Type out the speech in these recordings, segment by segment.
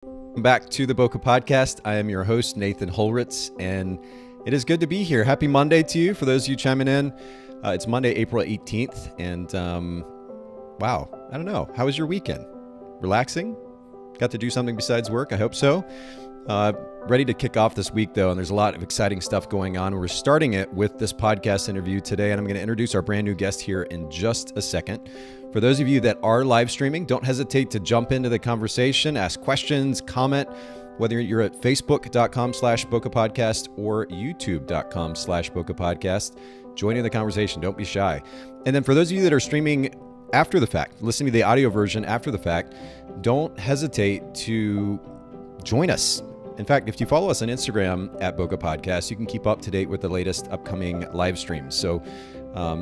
Welcome back to the Bokeh Podcast. I am your host, Nathan Holritz, and it is good to be here. Happy Monday to you. For those of you chiming in, it's Monday, April 18th, and wow, I don't know. How was your weekend? Relaxing? Got to do something besides work? I hope so. Ready to kick off this week, though, and there's a lot of exciting stuff going on. We're starting it with this podcast interview today, and I'm going to introduce our brand new guest here in just a second. For those of you that are live streaming, don't hesitate to jump into the conversation, ask questions, comment, whether you're at facebook.com/Bokeh Podcast or youtube.com/Bokeh Podcast. Join in the conversation. Don't be shy. And then for those of you that are streaming after the fact, listening to the audio version after the fact, don't hesitate to join us. In fact, if you follow us on Instagram at Bokeh Podcast, you can keep up to date with the latest upcoming live streams. So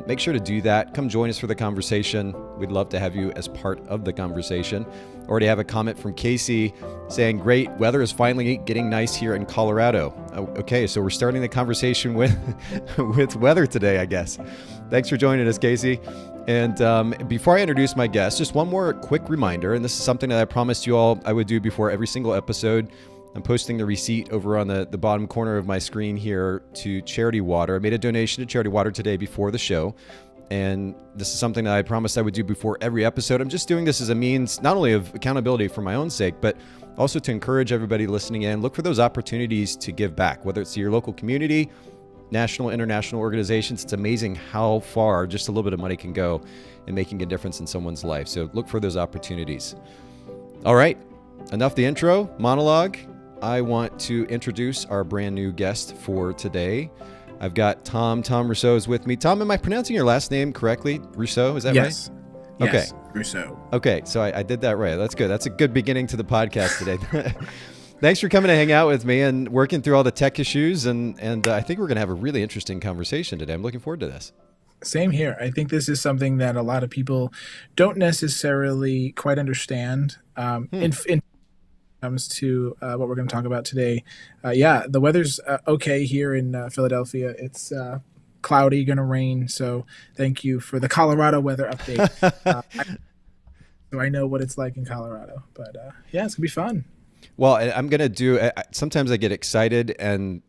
make sure to do that. Come join us for the conversation. We'd love to have you as part of the conversation. Already have a comment from Casey saying, great, weather is finally getting nice here in Colorado. Okay, so we're starting the conversation with, with weather today, I guess. Thanks for joining us, Casey. And before I introduce my guest, just one more quick reminder, and this is something that I promised you all I would do before every single episode. I'm posting the receipt over on the bottom corner of my screen here to Charity Water. I made a donation to Charity Water today before the show, and this is something that I promised I would do before every episode. I'm just doing this as a means not only of accountability for my own sake, but also to encourage everybody listening in. Look for those opportunities to give back, whether it's to your local community, national, international organizations. It's amazing how far just a little bit of money can go in making a difference in someone's life. So look for those opportunities. All right, enough the intro, monologue. I want to introduce our brand new guest for today. I've got Tom Russo is with me. Tom, am I pronouncing your last name correctly? Russo, is that yes. right? Okay. Yes, Russo. Okay, so I did that right. That's good. That's a good beginning to the podcast today. Thanks for coming to hang out with me and working through all the tech issues. And I think we're going to have a really interesting conversation today. I'm looking forward to this. Same here. I think this is something that a lot of people don't necessarily quite understand. In comes to what we're going to talk about today. The weather's okay here in Philadelphia. It's cloudy, going to rain. So thank you for the Colorado weather update. So I know what it's like in Colorado. But it's going to be fun. Well, I'm going to do, sometimes I get excited and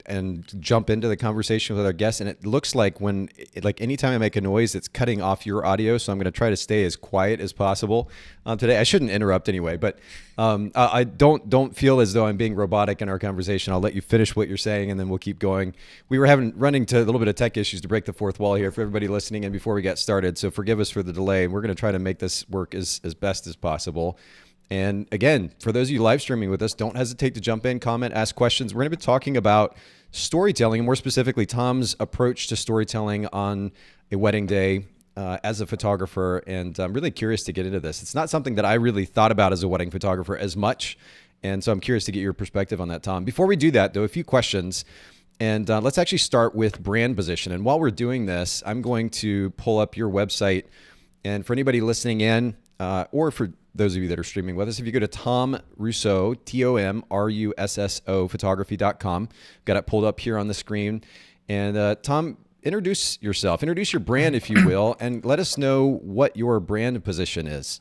jump into the conversation with our guests, and it looks like anytime I make a noise, it's cutting off your audio, so I'm going to try to stay as quiet as possible today. I shouldn't interrupt anyway, but I don't feel as though I'm being robotic in our conversation. I'll let you finish what you're saying, and then we'll keep going. We were running to a little bit of tech issues to break the fourth wall here for everybody listening in before we got started, so forgive us for the delay. We're going to try to make this work as best as possible. And again, for those of you live streaming with us, don't hesitate to jump in, comment, ask questions. We're going to be talking about storytelling, and more specifically, Tom's approach to storytelling on a wedding day as a photographer. And I'm really curious to get into this. It's not something that I really thought about as a wedding photographer as much. And so I'm curious to get your perspective on that, Tom. Before we do that, though, a few questions. And let's actually start with brand position. And while we're doing this, I'm going to pull up your website. And for anybody listening in, or for those of you that are streaming with us, if you go to Tom Russo, TOMRUSSO photography.com, got it pulled up here on the screen. And Tom, introduce yourself, introduce your brand, if you will, and let us know what your brand position is.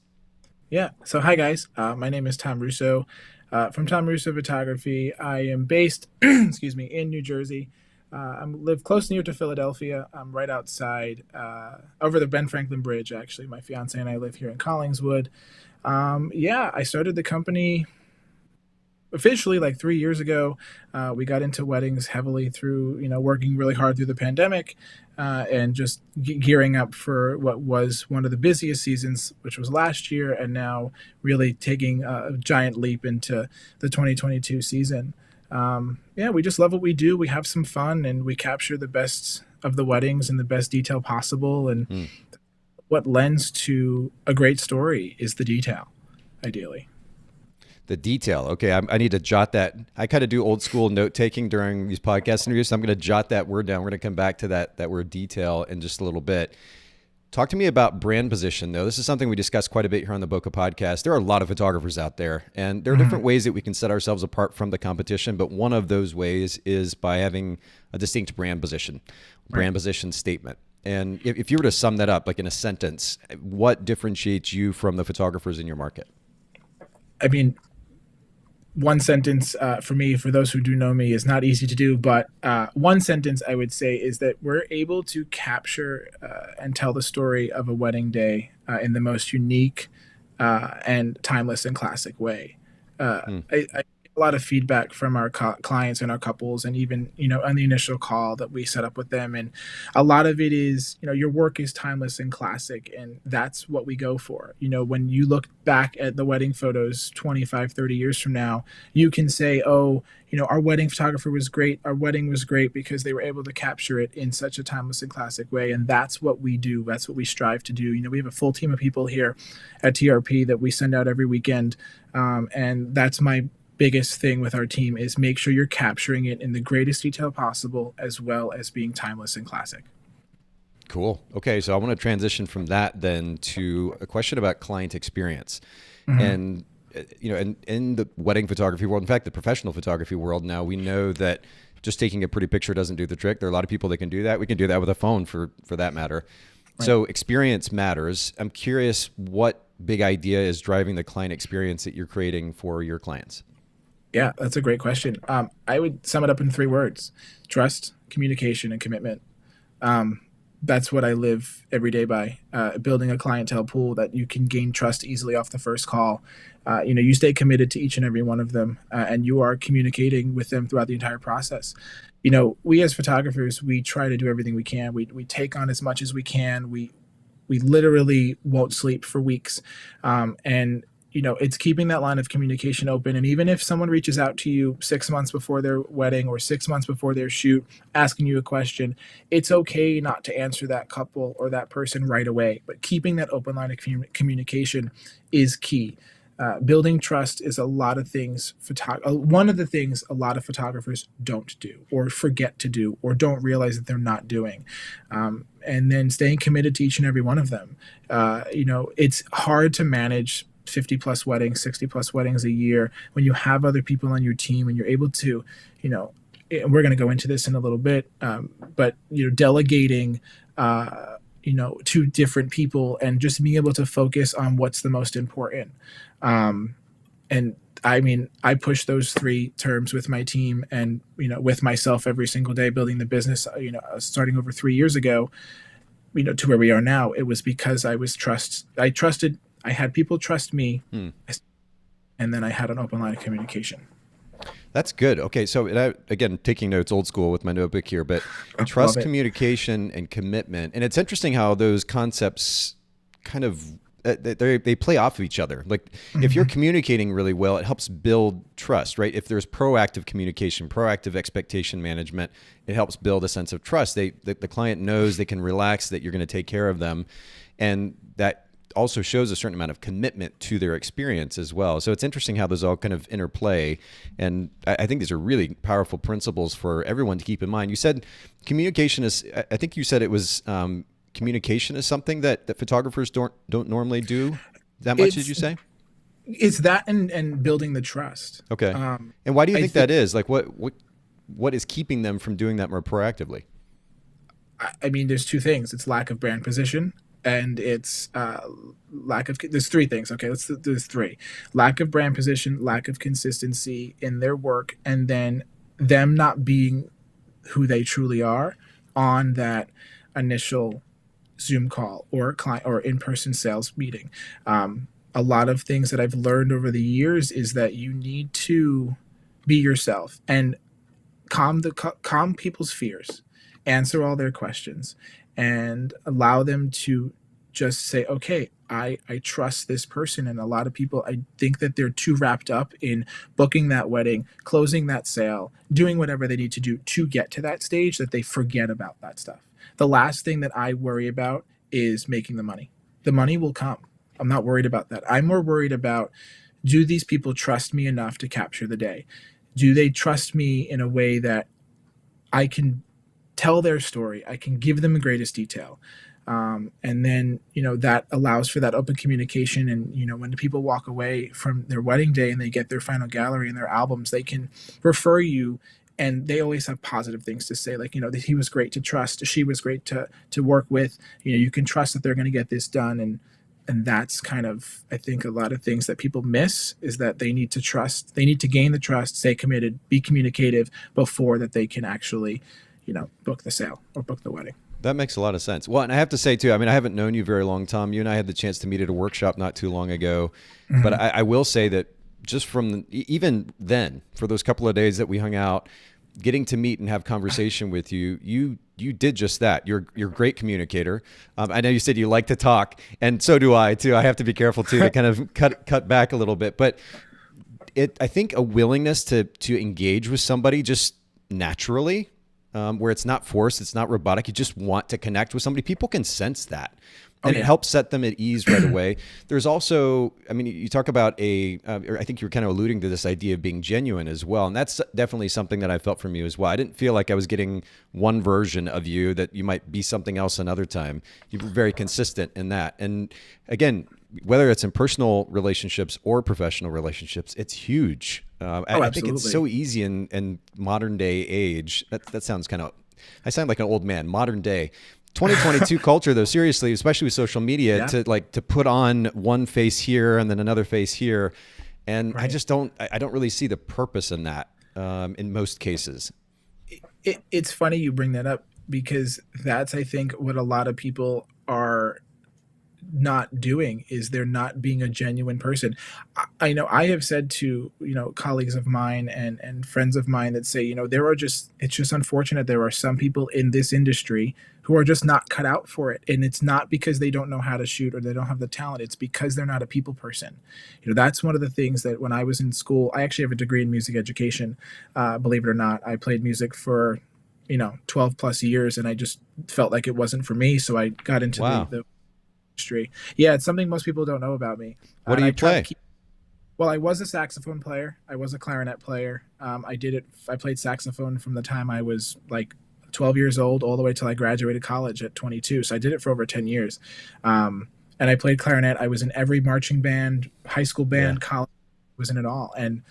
Yeah. So hi, guys. My name is Tom Russo from Tom Russo Photography. I am based, in New Jersey. I live close near to Philadelphia. I'm right outside, over the Ben Franklin Bridge, actually. My fiance and I live here in Collingswood. I started the company officially like 3 years ago. We got into weddings heavily through, working really hard through the pandemic and just gearing up for what was one of the busiest seasons, which was last year, and now really taking a giant leap into the 2022 season. We just love what we do. We have some fun and we capture the best of the weddings in the best detail possible. And what lends to a great story is the detail, ideally. The detail. Okay, I need to jot that. I kind of do old school note taking during these podcast interviews, so I'm going to jot that word down. We're going to come back to that word detail in just a little bit. Talk to me about brand position, though. This is something we discuss quite a bit here on the Bokeh Podcast. There are a lot of photographers out there, and there are different ways that we can set ourselves apart from the competition, but one of those ways is by having a distinct brand position, position statement. And if you were to sum that up, like in a sentence, what differentiates you from the photographers in your market? I mean, one sentence for me, for those who do know me, is not easy to do, but one sentence I would say is that we're able to capture and tell the story of a wedding day in the most unique and timeless and classic way. Hmm. I get a lot of feedback from our clients and our couples, and even on the initial call that we set up with them, and a lot of it is your work is timeless and classic, and that's what we go for. When you look back at the wedding photos 25, 30 years from now, you can say, oh, our wedding photographer was great, our wedding was great because they were able to capture it in such a timeless and classic way. And that's what we do, that's what we strive to do. We have a full team of people here at TRP that we send out every weekend, and that's my biggest thing with our team, is make sure you're capturing it in the greatest detail possible, as well as being timeless and classic. Cool. Okay, so I want to transition from that then to a question about client experience. Mm-hmm. And in the wedding photography world, in fact, the professional photography world now, we know that just taking a pretty picture doesn't do the trick. There are a lot of people that can do that. We can do that with a phone for that matter. Right. So experience matters. I'm curious what big idea is driving the client experience that you're creating for your clients? Yeah, that's a great question. I would sum it up in 3 words: trust, communication, and commitment. That's what I live every day by, building a clientele pool that you can gain trust easily off the first call. You stay committed to each and every one of them, and you are communicating with them throughout the entire process. We as photographers, we try to do everything we can. We take on as much as we can. We literally won't sleep for weeks. And it's keeping that line of communication open. And even if someone reaches out to you 6 months before their wedding or 6 months before their shoot, asking you a question, it's okay not to answer that couple or that person right away. But keeping that open line of communication is key. Building trust is a lot of things. One of the things a lot of photographers don't do, or forget to do, or don't realize that they're not doing. And then staying committed to each and every one of them. It's hard to manage 50 plus weddings, 60 plus weddings a year when you have other people on your team and you're able to, and we're going to go into this in a little bit, but delegating, to different people and just being able to focus on what's the most important. And I mean, I push those 3 terms with my team and, with myself every single day, building the business, starting over 3 years ago, to where we are now. It was because I trusted, I had people trust me, and then I had an open line of communication. That's good. Okay, so again, taking notes, old school with my notebook here, but trust, communication, and commitment. And it's interesting how those concepts kind of they play off of each other. Like if you're communicating really well, it helps build trust, right? If there's proactive communication, proactive expectation management, it helps build a sense of trust. The client knows they can relax, that you're going to take care of them, and that also shows a certain amount of commitment to their experience as well. So it's interesting how those all kind of interplay. And I think these are really powerful principles for everyone to keep in mind. You said communication is, I think you said it was, communication is something that photographers don't normally do that much, did you say? It's that and building the trust. Okay. And why do you think that is? Like what is keeping them from doing that more proactively? I mean, there's 2 things. It's lack of brand position, and it's there's 3 things. Okay, there's 3. Lack of brand position, lack of consistency in their work, and then them not being who they truly are on that initial Zoom call or client or in-person sales meeting. A lot of things that I've learned over the years is that you need to be yourself and calm people's fears, answer all their questions, and allow them to just say, okay, I trust this person. And a lot of people, I think that they're too wrapped up in booking that wedding, closing that sale, doing whatever they need to do to get to that stage, that they forget about that stuff. The last thing that I worry about is making the money. The money will come. I'm not worried about that. I'm more worried about, do these people trust me enough to capture the day? Do they trust me in a way that I can tell their story? I can give them the greatest detail. And then, that allows for that open communication. And, when the people walk away from their wedding day and they get their final gallery and their albums, they can refer you, and they always have positive things to say. Like, that he was great to trust. She was great to work with. You can trust that they're going to get this done. And And that's kind of, I think, a lot of things that people miss is that they need to trust, they need to gain the trust, stay committed, be communicative before that they can actually, book the sale or book the wedding. That makes a lot of sense. Well, and I have to say too, I mean, I haven't known you very long, Tom. You and I had the chance to meet at a workshop not too long ago, but I will say that just from even then, for those couple of days that we hung out, getting to meet and have conversation with you, you did just that. You're a great communicator. I know you said you like to talk, and so do I too. I have to be careful too to kind of cut back a little bit, but I think a willingness to engage with somebody just naturally, where it's not forced, it's not robotic. You just want to connect with somebody. People can sense that. And it helps set them at ease right away. There's also, I mean, you talk about I think you're kind of alluding to this idea of being genuine as well. And that's definitely something that I felt from you as well. I didn't feel like I was getting one version of you, that you might be something else another time. You were very consistent in that. And again, whether it's in personal relationships or professional relationships, it's huge. I think it's so easy in modern day age. That sounds I sound like an old man, modern day. 2022 culture, though, seriously, especially with social media, to put on one face here and then another face here, and I don't really see the purpose in that in most cases. It's funny you bring that up, because that's, I think, what a lot of people are not doing, is they're not being a genuine person. I know I have said to, colleagues of mine and friends of mine that say, it's just unfortunate there are some people in this industry who are just not cut out for it. And it's not because they don't know how to shoot or they don't have the talent. It's because they're not a people person. That's one of the things that when I was in school, I actually have a degree in music education. Believe it or not, I played music for, 12 plus years, and I just felt like it wasn't for me. So I got into the industry. Yeah, it's something most people don't know about me. What do you play? Well, I was a saxophone player. I was a clarinet player. I played saxophone from the time I was like 12 years old all the way till I graduated college at 22. So I did it for over 10 years. And I played clarinet. I was in every marching band, high school band, college, was in it all. And,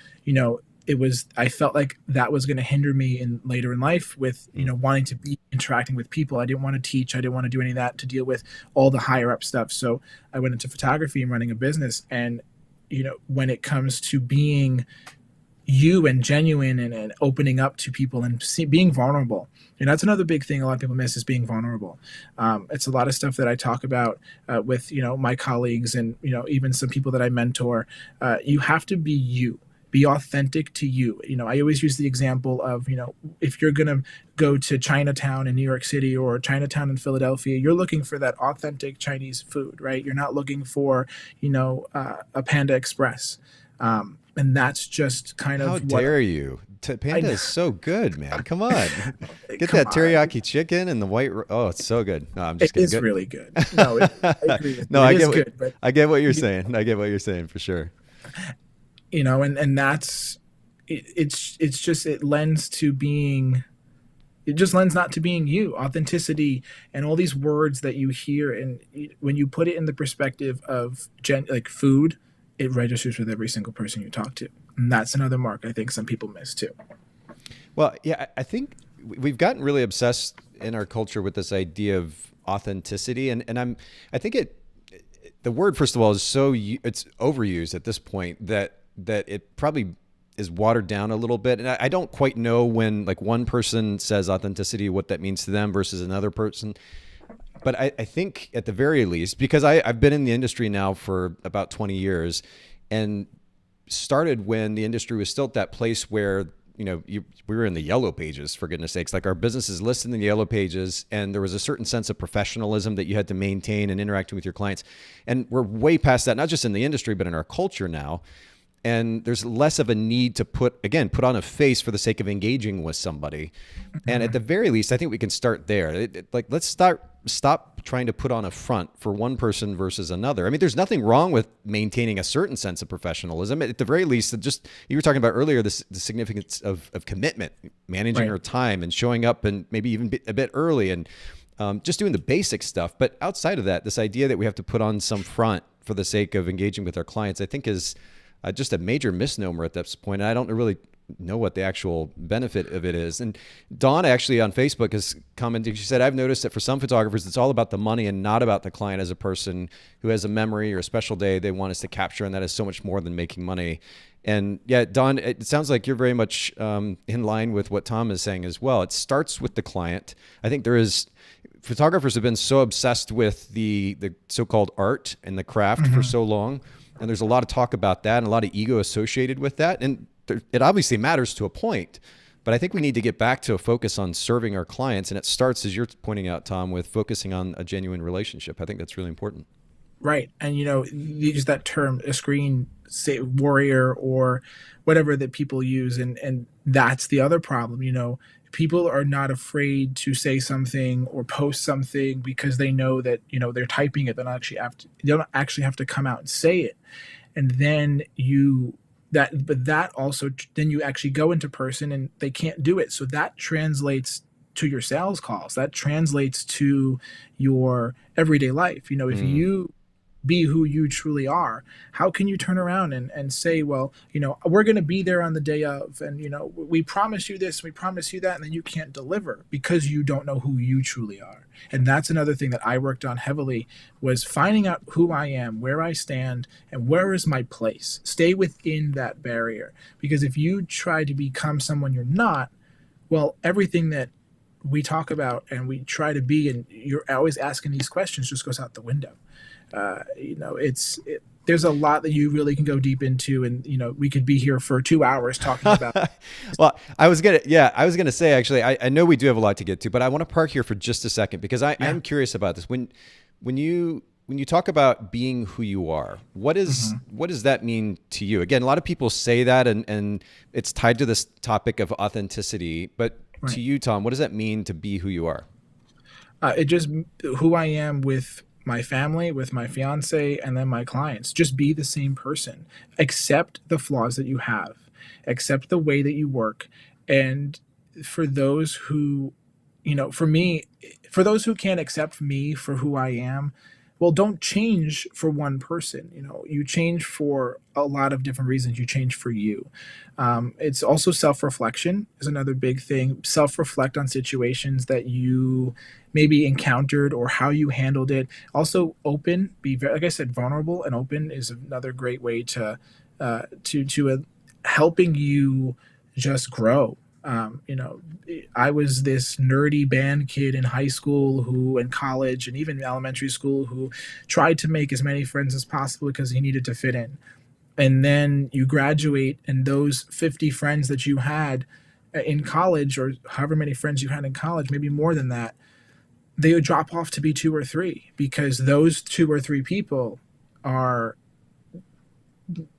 I felt like that was going to hinder me later in life with, wanting to be interacting with people. I didn't want to teach. I didn't want to do any of that to deal with all the higher up stuff. So I went into photography and running a business. And, when it comes to being you and genuine and opening up to people and being vulnerable, that's another big thing a lot of people miss, is being vulnerable. It's a lot of stuff that I talk about with, my colleagues and, even some people that I mentor. You have to be you. Be authentic to you. I always use the example of, if you're going to go to Chinatown in New York City or Chinatown in Philadelphia, you're looking for that authentic Chinese food, right? You're not looking for, a Panda Express. And that's just kind of How dare you? Panda is so good, man. Come on. Get that teriyaki chicken and the white. Oh, it's so good. No, I'm just kidding. It's really good. No, I agree. I get what you're saying. I get what you're saying for sure. And that's it's just it lends not to being you. Authenticity and all these words that you hear, and when you put it in the perspective of like food, it registers with every single person you talk to. And that's another mark I think some people miss too. Well, yeah, I think we've gotten really obsessed in our culture with this idea of authenticity, and I think the word, first of all, is it's overused at this point that it probably is watered down a little bit. And I don't quite know when like one person says authenticity, what that means to them versus another person. But I think at the very least, because I've been in the industry now for about 20 years and started when the industry was still at that place where, we were in the yellow pages, for goodness sakes. Like our business is listed in the yellow pages, and there was a certain sense of professionalism that you had to maintain in interacting with your clients. And we're way past that, not just in the industry, but in our culture now. And there's less of a need to put on a face for the sake of engaging with somebody. And at the very least, I think we can start there. Let's stop trying to put on a front for one person versus another. I mean, there's nothing wrong with maintaining a certain sense of professionalism. At the very least, you were talking about earlier, the significance of commitment, managing our time and showing up and maybe even a bit early and just doing the basic stuff. But outside of that, this idea that we have to put on some front for the sake of engaging with our clients, I think is just a major misnomer at this point. And I don't really know what the actual benefit of it is. And Dawn actually on Facebook has commented, she said, I've noticed that for some photographers, it's all about the money and not about the client as a person who has a memory or a special day they want us to capture. And that is so much more than making money. And yeah, Dawn, it sounds like you're very much in line with what Tom is saying as well. It starts with the client. I think photographers have been so obsessed with the so-called art and the craft for so long. And there's a lot of talk about that and a lot of ego associated with that. And it obviously matters to a point, but I think we need to get back to a focus on serving our clients. And it starts, as you're pointing out, Tom, with focusing on a genuine relationship. I think that's really important. Right. And, you use that term, a screen warrior or whatever that people use. And that's the other problem. People are not afraid to say something or post something because they know that, they're typing it. They don't actually have to come out and say it. And then then you actually go into person and they can't do it. So that translates to your sales calls. That translates to your everyday life. If you be who you truly are, how can you turn around and say, well, we're going to be there on the day of, and, we promise you this, we promise you that, and then you can't deliver because you don't know who you truly are. And that's another thing that I worked on heavily, was finding out who I am, where I stand, and where is my place. Stay within that barrier. Because if you try to become someone you're not, well, everything that we talk about and we try to be, and you're always asking these questions, just goes out the window. There's a lot that you really can go deep into, and we could be here for 2 hours talking about. Well, I was gonna say, actually, I know we do have a lot to get to, but I want to park here for just a second because I am curious about this. When you talk about being who you are, what does that mean to you? Again, a lot of people say that, and it's tied to this topic of authenticity. But to you, Tom, what does that mean to be who you are? It just who I am with my family, with my fiance, and then my clients. Just be the same person. Accept the flaws that you have. Accept the way that you work. And for those who, for those who can't accept me for who I am, well, don't change for one person. You change for a lot of different reasons. You change for you. It's also self-reflection is another big thing. Self-reflect on situations that you maybe encountered or how you handled it. Also open, be very, like I said, vulnerable and open is another great way to helping you just grow. I was this nerdy band kid in high school and college and even elementary school who tried to make as many friends as possible because he needed to fit in. And then you graduate, and those 50 friends that you had in college, or however many friends you had in college, maybe more than that, they would drop off to be 2 or 3 because those 2 or 3 people are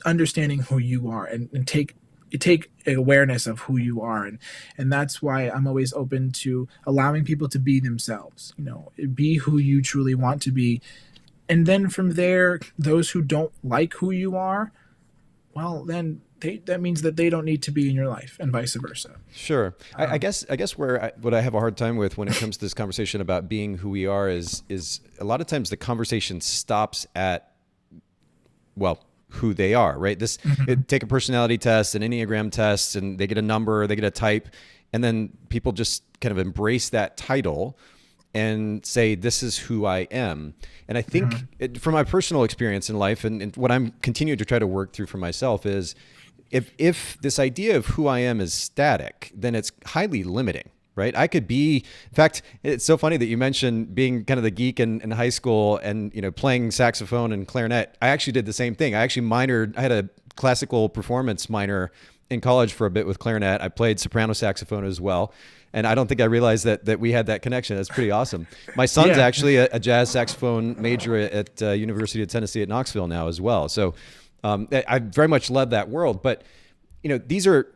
understanding who you are and take awareness of who you are. And that's why I'm always open to allowing people to be themselves, be who you truly want to be. And then from there, those who don't like who you are, well, then that means that they don't need to be in your life, and vice versa. Sure. I guess what I have a hard time with when it comes to this conversation about being who we are is a lot of times the conversation stops at, well, who they are, right? Take a personality test, an Enneagram test, and they get a number, they get a type, and then people just kind of embrace that title and say, this is who I am. And I think from my personal experience in life and what I'm continuing to try to work through for myself is if this idea of who I am is static, then it's highly limiting, right? I could be, in fact, it's so funny that you mentioned being kind of the geek in high school and, playing saxophone and clarinet. I actually did the same thing. I had a classical performance minor in college for a bit with clarinet. I played soprano saxophone as well. And I don't think I realized that we had that connection. That's pretty awesome. My son's actually a jazz saxophone major at University of Tennessee at Knoxville now as well. So I very much love that world. But, these are,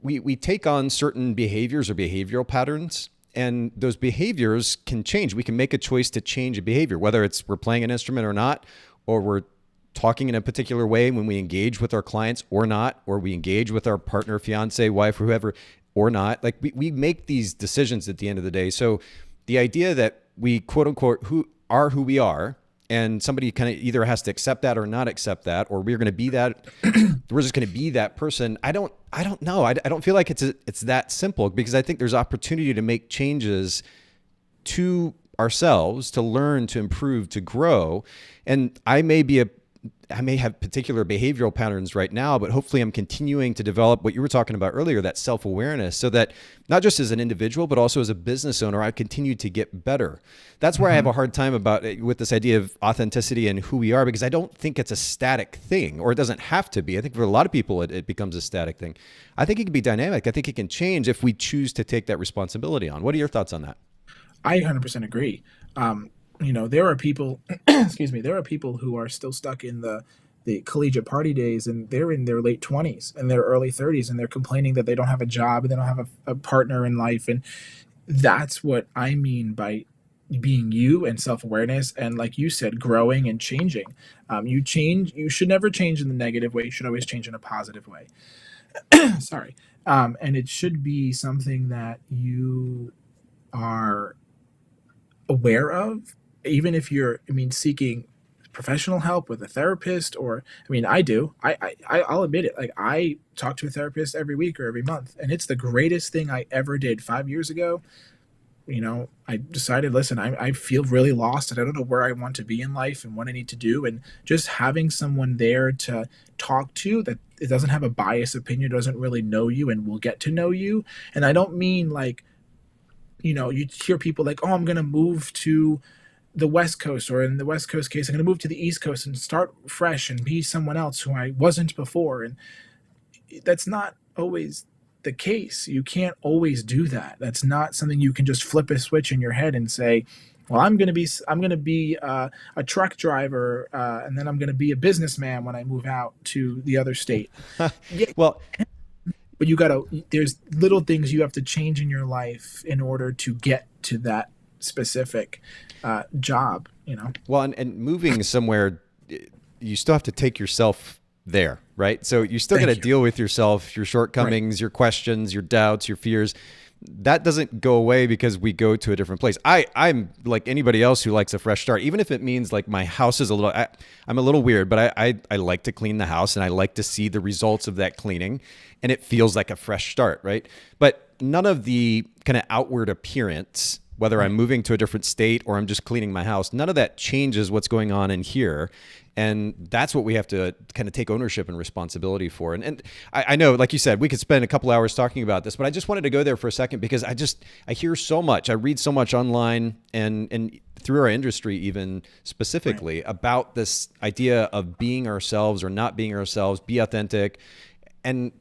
we take on certain behaviors or behavioral patterns, and those behaviors can change. We can make a choice to change a behavior, whether it's we're playing an instrument or not, or we're talking in a particular way when we engage with our clients or not, or we engage with our partner, fiance, wife, or whoever, or not. Like we make these decisions at the end of the day. So the idea that we quote unquote who we are and somebody kind of either has to accept that or not accept that, or we're going to be that, we're just going to be that person. I don't know. I don't feel like it's that simple, because I think there's opportunity to make changes to ourselves, to learn, to improve, to grow. And I may have particular behavioral patterns right now, but hopefully I'm continuing to develop what you were talking about earlier, that self-awareness, so that not just as an individual, but also as a business owner, I continue to get better. That's where I have a hard time with this idea of authenticity and who we are, because I don't think it's a static thing, or it doesn't have to be. I think for a lot of people, it becomes a static thing. I think it can be dynamic. I think it can change if we choose to take that responsibility on. What are your thoughts on that? I 100% agree. There are people, excuse me, there are people who are still stuck in the collegiate party days, and they're in their late 20s and their early 30s, and they're complaining that they don't have a job and they don't have a partner in life. And that's what I mean by being you and self-awareness. And like you said, growing and changing. You should never change in the negative way. You should always change in a positive way. Sorry. And it should be something that you are aware of, even if you're, seeking professional help with a therapist, or, I do. I'll admit it. Like, I talk to a therapist every week or every month, and it's the greatest thing I ever did. 5 years ago, I decided, listen, I feel really lost, and I don't know where I want to be in life and what I need to do. And just having someone there to talk to, that it doesn't have a biased opinion, doesn't really know you, and will get to know you. And I don't mean like, you hear people like, oh, I'm going to move to the West Coast, or in the West Coast case, I'm going to move to the East Coast and start fresh and be someone else who I wasn't before. And that's not always the case. You can't always do that. That's not something you can just flip a switch in your head and say, well, I'm going to be a truck driver, and then I'm going to be a businessman when I move out to the other state. Yeah. Well, but there's little things you have to change in your life in order to get to that specific job, Well, and moving somewhere, you still have to take yourself there, right? So you still got to deal with yourself, your shortcomings, right, your questions, your doubts, your fears. That doesn't go away because we go to a different place. I'm like anybody else who likes a fresh start, even if it means like my house is I'm a little weird, but I like to clean the house, and I like to see the results of that cleaning, and it feels like a fresh start, right? But none of the kind of outward appearance, whether I'm moving to a different state or I'm just cleaning my house, none of that changes what's going on in here. And that's what we have to kind of take ownership and responsibility for. And I know, like you said, we could spend a couple hours talking about this, but I just wanted to go there for a second, because I hear so much, I read so much online and through our industry even specifically, right, about this idea of being ourselves or not being ourselves, be authentic. And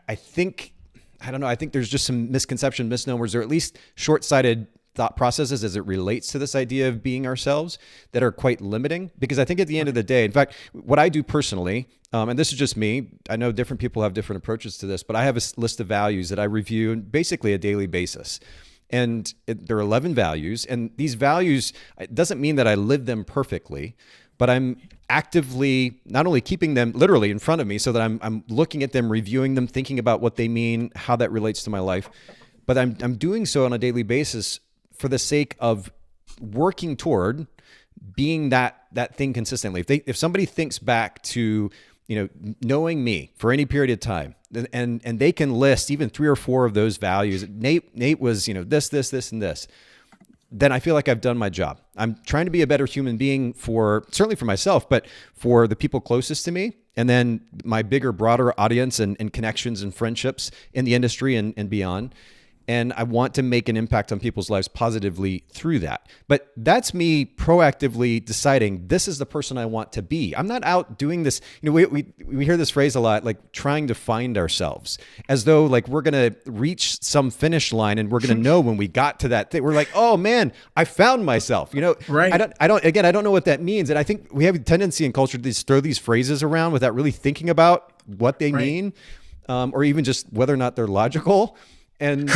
I think there's just some misconception, misnomers, or at least short-sighted thought processes as it relates to this idea of being ourselves that are quite limiting. Because I think at the end of the day, in fact, what I do personally, and this is just me, I know different people have different approaches to this, but I have a list of values that I review on basically a daily basis. And there are 11 values, and these values, it doesn't mean that I live them perfectly, but I'm actively not only keeping them literally in front of me so that I'm looking at them, reviewing them, thinking about what they mean, how that relates to my life, but I'm doing so on a daily basis for the sake of working toward being that thing consistently. If somebody thinks back to, knowing me for any period of time, and they can list even 3 or 4 of those values, Nate was, this, and this, then I feel like I've done my job. I'm trying to be a better human being certainly for myself, but for the people closest to me, and then my bigger, broader audience and connections and friendships in the industry and beyond. And I want to make an impact on people's lives positively through that. But that's me proactively deciding this is the person I want to be. I'm not out doing this. We hear this phrase a lot, like trying to find ourselves, as though like we're going to reach some finish line and we're going to know when we got to that thing. We're like, oh man, I found myself. Right. I don't know what that means. And I think we have a tendency in culture to throw these phrases around without really thinking about what they mean, or even just whether or not they're logical. And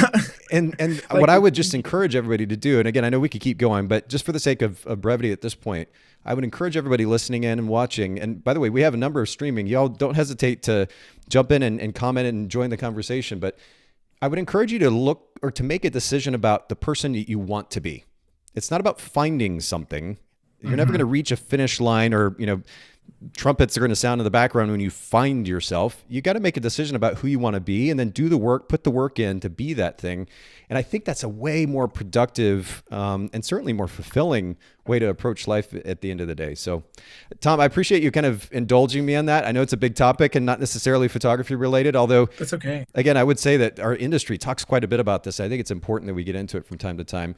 like, what I would just encourage everybody to do, and again, I know we could keep going, but just for the sake of brevity at this point, I would encourage everybody listening in and watching. And by the way, we have a number of streaming. Y'all don't hesitate to jump in and comment and join the conversation. But I would encourage you to look or to make a decision about the person that you want to be. It's not about finding something. You're never going to reach a finish line, or, trumpets are going to sound in the background when you find yourself. You got to make a decision about who you want to be, and then do the work, put the work in to be that thing. And I think that's a way more productive and certainly more fulfilling way to approach life at the end of the day. So, Tom, I appreciate you kind of indulging me on that. I know it's a big topic and not necessarily photography related, although that's okay. Again, I would say that our industry talks quite a bit about this. I think it's important that we get into it from time to time.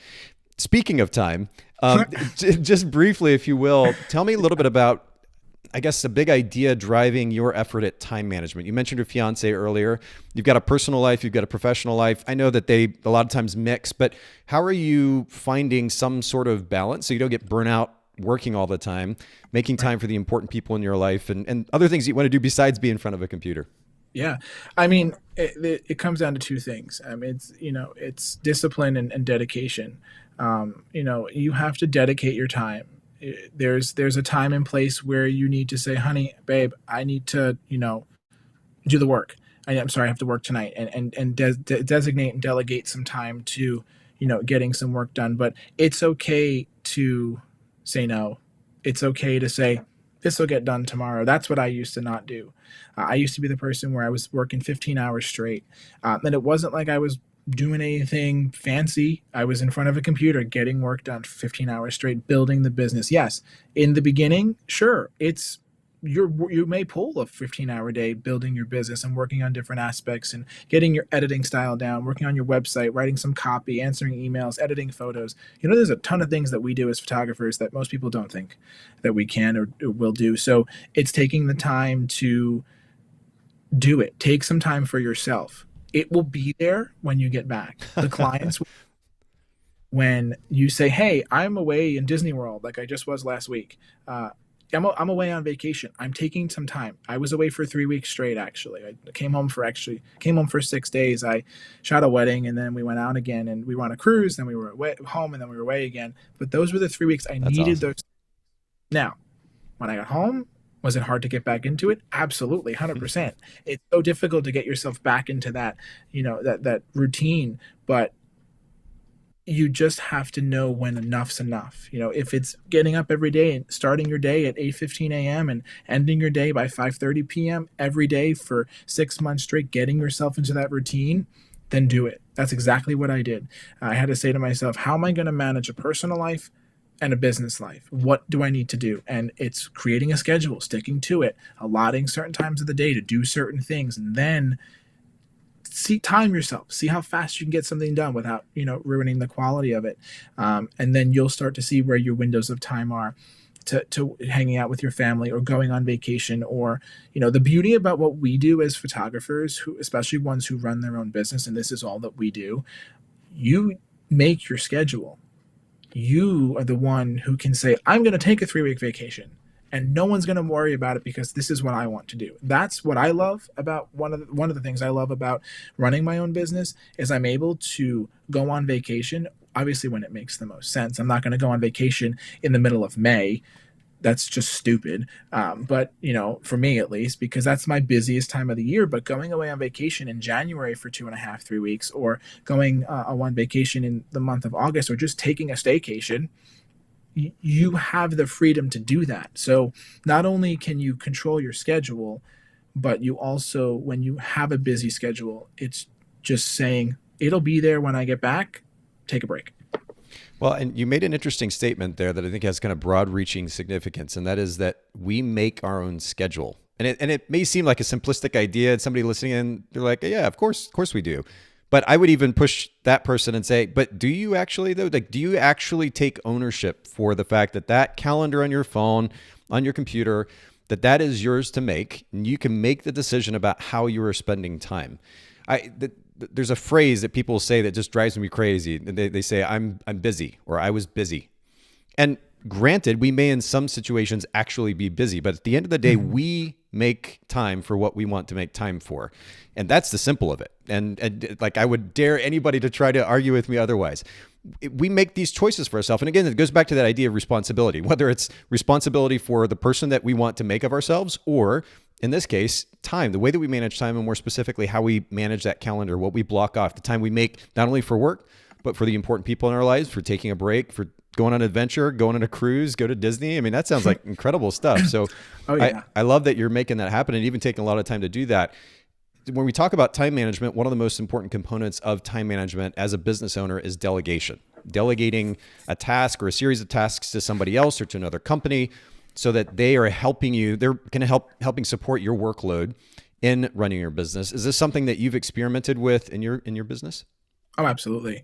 Speaking of time, just briefly, if you will, tell me a little bit about, I guess, a big idea driving your effort at time management. You mentioned your fiance earlier. You've got a personal life, you've got a professional life. I know that they a lot of times mix, but how are you finding some sort of balance so you don't get burnt out working all the time, making time for the important people in your life and other things you want to do besides be in front of a computer? Yeah. I mean, it comes down to two things. I mean, it's discipline and dedication. You have to dedicate your time. There's a time and place where you need to say, honey, babe, I need to, do the work. I'm sorry, I have to work tonight, and designate and delegate some time to, getting some work done. But it's okay to say no. It's okay to say, this will get done tomorrow. That's what I used to not do. I used to be the person where I was working 15 hours straight. And it wasn't like I was doing anything fancy. I was in front of a computer getting work done for 15 hours straight, building the business. Yes, in the beginning, sure, you may pull a 15-hour day building your business and working on different aspects and getting your editing style down, working on your website, writing some copy, answering emails, editing photos. There's a ton of things that we do as photographers that most people don't think that we can or will do. So it's taking the time to do it. Take some time for yourself. It will be there when you get back. The clients, when you say, hey, I'm away in Disney World, like I just was last week. I'm away on vacation. I'm taking some time. I was away for 3 weeks straight, actually. I came home for 6 days. I shot a wedding, and then we went out again, and we were on a cruise, then we were away, home, and then we were away again. But those were the 3 weeks I needed awesome. Those. Now, when I got home, was it hard to get back into it? Absolutely, 100%. It's so difficult to get yourself back into that, that routine. But you just have to know when enough's enough. If it's getting up every day and starting your day at 8:15 a.m. and ending your day by 5:30 p.m. every day for 6 months straight, getting yourself into that routine, then do it. That's exactly what I did. I had to say to myself, how am I going to manage a personal life and a business life? What do I need to do? And it's creating a schedule, sticking to it, allotting certain times of the day to do certain things, and then time yourself, see how fast you can get something done without, ruining the quality of it. And then you'll start to see where your windows of time are to hanging out with your family or going on vacation. Or, the beauty about what we do as photographers, especially ones who run their own business, and this is all that we do, you make your schedule. You are the one who can say, I'm going to take a 3-week vacation, and no one's going to worry about it because this is what I want to do. That's what I love about one of the things I love about running my own business is I'm able to go on vacation, obviously when it makes the most sense. I'm not going to go on vacation in the middle of May. That's just stupid. But, for me at least, because that's my busiest time of the year. But going away on vacation in January for 2.5, 3 weeks, or going on vacation in the month of August, or just taking a staycation, you have the freedom to do that. So not only can you control your schedule, but you also, when you have a busy schedule, it's just saying, it'll be there when I get back, take a break. Well, and you made an interesting statement there that I think has kind of broad-reaching significance, and that is that we make our own schedule. And it may seem like a simplistic idea, and somebody listening in, they're like, yeah, of course we do. But I would even push that person and say, but do you actually, though? Like, do you actually take ownership for the fact that calendar on your phone, on your computer, that is yours to make, and you can make the decision about how you are spending time? There's a phrase that people say that just drives me crazy. They say, I'm busy, or I was busy. And granted, we may in some situations actually be busy, but at the end of the day, we make time for what we want to make time for. And that's the simple of it. And like, I would dare anybody to try to argue with me otherwise. We make these choices for ourselves. And again, it goes back to that idea of responsibility, whether it's responsibility for the person that we want to make of ourselves, or in this case, time, the way that we manage time, and more specifically, how we manage that calendar, what we block off, the time we make not only for work, but for the important people in our lives, for taking a break, for going on an adventure, going on a cruise, go to Disney. I mean, that sounds like incredible stuff. So Oh yeah. I love that you're making that happen and even taking a lot of time to do that. When we talk about time management, one of the most important components of time management as a business owner is delegation. Delegating a task or a series of tasks to somebody else or to another company so that they are helping you. They're going to helping support your workload in running your business. Is this something that you've experimented with in your business? Oh, absolutely.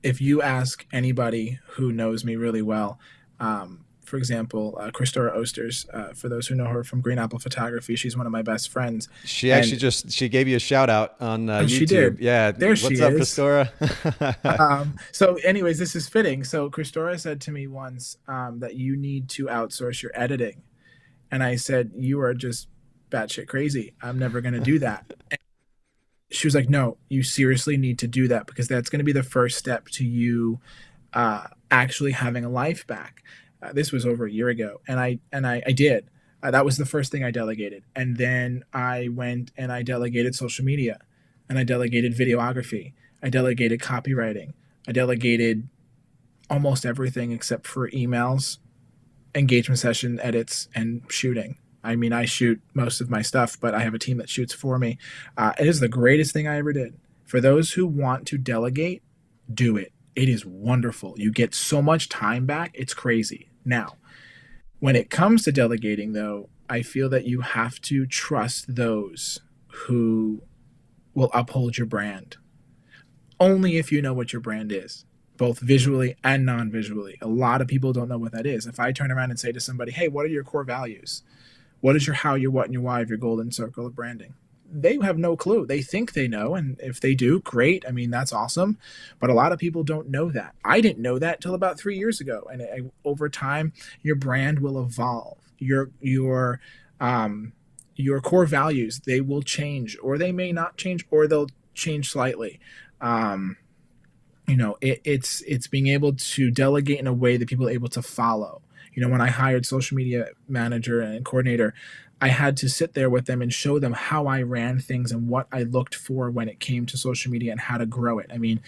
If you ask anybody who knows me really well, for example, Christora Oasters, for those who know her from Green Apple Photography, she's one of my best friends. She actually she gave you a shout out on YouTube. She did. Yeah. There she is. What's up, Christora? So anyways, this is fitting. So Christora said to me once that you need to outsource your editing. And I said, you are just batshit crazy. I'm never going to do that. And she was like, no, you seriously need to do that because that's going to be the first step to you actually having a life back. This was over a year ago, and I did. That was the first thing I delegated, and then I went and I delegated social media, and I delegated videography, I delegated copywriting, I delegated almost everything except for emails, engagement session edits, and shooting. I mean, I shoot most of my stuff, but I have a team that shoots for me. It is the greatest thing I ever did. For those who want to delegate, do it. It is wonderful. You get so much time back. It's crazy. Now, when it comes to delegating, though, I feel that you have to trust those who will uphold your brand. Only if you know what your brand is, both visually and non-visually. A lot of people don't know what that is. If I turn around and say to somebody, hey, what are your core values? What is your how, your what, and your why of your golden circle of branding? They have no clue. They think they know. And if they do, great. I mean, that's awesome. But a lot of people don't know that. I didn't know that till about 3 years ago. And over time, your brand will evolve. Your core values, they will change, or they may not change, or they'll change slightly. It's being able to delegate in a way that people are able to follow. When I hired social media manager and coordinator, I had to sit there with them and show them how I ran things and what I looked for when it came to social media and how to grow it. I mean,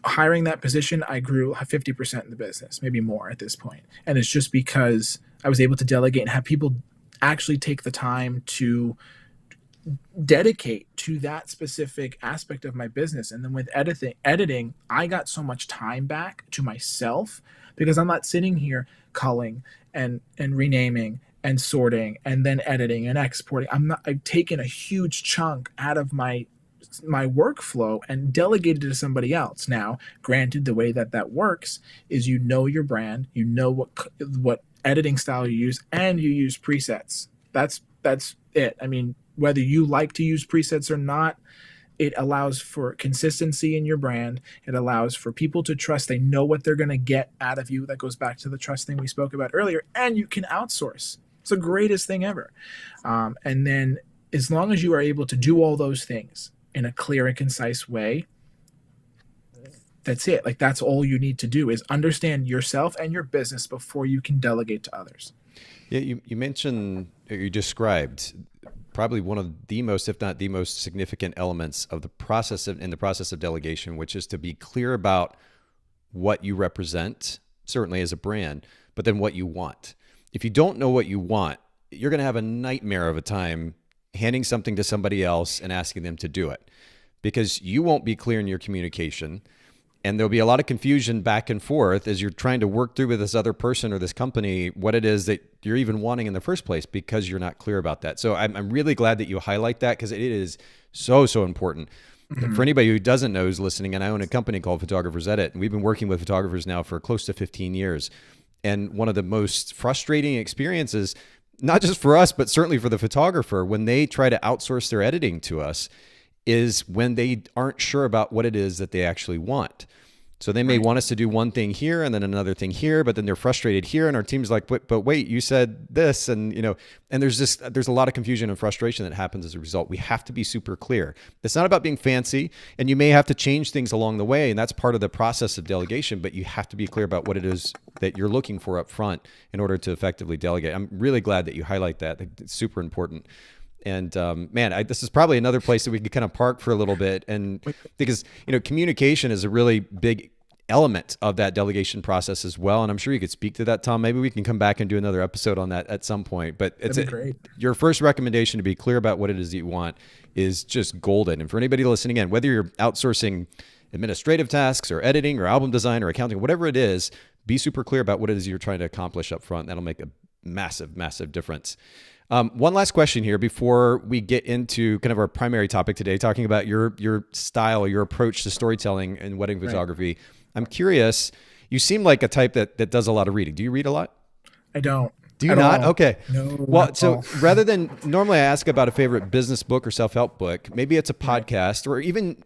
hiring that position, I grew 50% in the business, maybe more at this point. And it's just because I was able to delegate and have people actually take the time to dedicate to that specific aspect of my business. And then with editing, I got so much time back to myself because I'm not sitting here culling and renaming and sorting and then editing and exporting. I've taken a huge chunk out of my workflow and delegated it to somebody else. Now, granted, the way that works is your brand, what editing style you use, and you use presets. That's it. I mean, whether you like to use presets or not, it allows for consistency in your brand. It allows for people to trust they know what they're going to get out of you. That goes back to the trust thing we spoke about earlier. And you can outsource. It's the greatest thing ever. And then as long as you are able to do all those things in a clear and concise way, that's it. Like, that's all you need to do is understand yourself and your business before you can delegate to others. Yeah, you mentioned, or you described probably one of the most, if not the most significant elements of the process in the process of delegation, which is to be clear about what you represent, certainly as a brand, but then what you want. If you don't know what you want, you're going to have a nightmare of a time handing something to somebody else and asking them to do it, because you won't be clear in your communication. And there'll be a lot of confusion back and forth as you're trying to work through with this other person or this company what it is that you're even wanting in the first place, because you're not clear about that. So I'm really glad that you highlight that, because it is so important. Mm-hmm. For anybody who doesn't know, who's listening, and I own a company called Photographers Edit, and we've been working with photographers now for close to 15 years. And one of the most frustrating experiences, not just for us, but certainly for the photographer, when they try to outsource their editing to us, is when they aren't sure about what it is that they actually want. So they may want us to do one thing here and then another thing here, but then they're frustrated here, and our team's like, but wait, you said this, and there's a lot of confusion and frustration that happens as a result. We have to be super clear. It's not about being fancy, and you may have to change things along the way, and that's part of the process of delegation, but you have to be clear about what it is that you're looking for up front in order to effectively delegate. I'm really glad that you highlight that. It's super important. And this is probably another place that we could kind of park for a little bit, and because communication is a really big element of that delegation process as well. And I'm sure you could speak to that, Tom. Maybe we can come back and do another episode on that at some point. But great. Your first recommendation to be clear about what it is that you want is just golden. And for anybody listening in, whether you're outsourcing administrative tasks or editing or album design or accounting, whatever it is, be super clear about what it is you're trying to accomplish up front. That'll make a massive, massive difference. One last question here before we get into kind of our primary topic today, talking about your style, your approach to storytelling and wedding photography. I'm curious, you seem like a type that does a lot of reading. Do you read a lot? I don't. Do you not? All. Okay. No. Well, so rather than normally I ask about a favorite business book or self-help book, maybe it's a podcast or even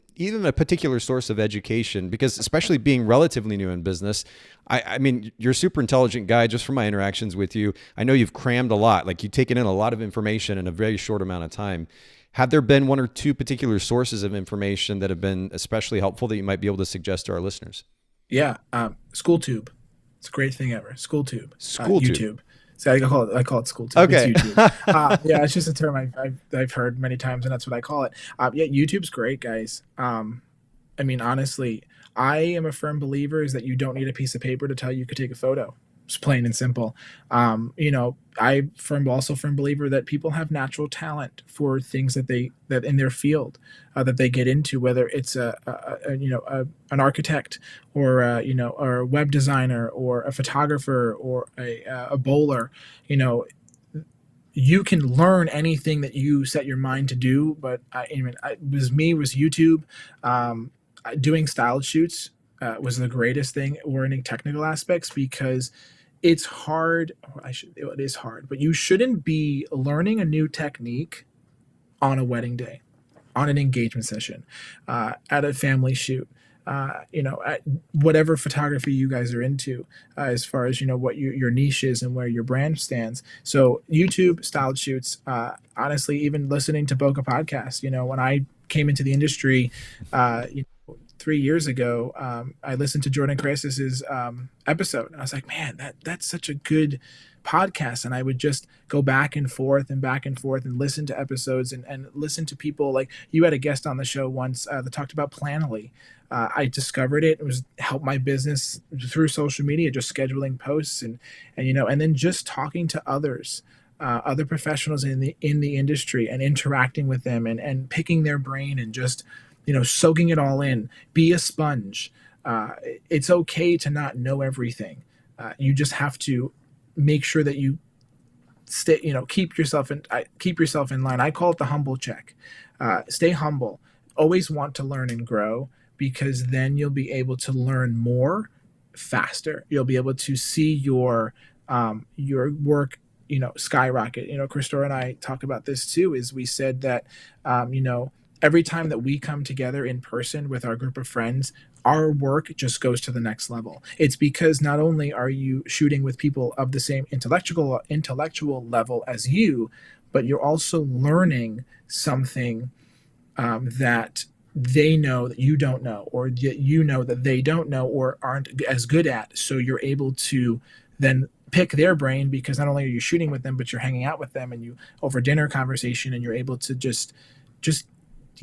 a particular source of education, because especially being relatively new in business, I mean, you're a super intelligent guy just from my interactions with you. I know you've crammed a lot, like you've taken in a lot of information in a very short amount of time. Have there been one or two particular sources of information that have been especially helpful that you might be able to suggest to our listeners? Yeah. SchoolTube. It's a great thing ever. SchoolTube. YouTube. So I call it SchoolTube. Okay. It's YouTube. Yeah, it's just a term I've heard many times, and that's what I call it. Yeah, YouTube's great, guys. I mean, honestly, I am a firm believer is that you don't need a piece of paper to tell you could take a photo. It's plain and simple. I'm also a firm believer that people have natural talent for things that in their field that they get into, whether it's an architect or or a web designer or a photographer or a bowler. You can learn anything that you set your mind to do. But it was YouTube. Doing styled shoots was the greatest thing, or any technical aspects, because it's hard. It is hard, but you shouldn't be learning a new technique on a wedding day, on an engagement session, at a family shoot, at whatever photography you guys are into, as far as, what your niche is and where your brand stands. So YouTube, styled shoots, honestly, even listening to Bokeh Podcast, when I came into the industry, 3 years ago, I listened to Jordan Crais's episode, and I was like, man, that's such a good podcast. And I would just go back and forth and listen to episodes and listen to people. Like, you had a guest on the show once that talked about Planoly. I discovered it. It was helped my business through social media, just scheduling posts and then just talking to others. Other professionals in the industry and interacting with them and picking their brain and just soaking it all in. Be a sponge. It's okay to not know everything. You just have to make sure that you stay, keep yourself in line. I call it the humble check. Stay humble. Always want to learn and grow, because then you'll be able to learn more faster. You'll be able to see your work, skyrocket. Christopher and I talk about this too, is we said that, every time that we come together in person with our group of friends, our work just goes to the next level. It's because not only are you shooting with people of the same intellectual level as you, but you're also learning something that they know that you don't know, or that they don't know or aren't as good at. So you're able to then pick their brain, because not only are you shooting with them, but you're hanging out with them, and you over dinner conversation, and you're able to just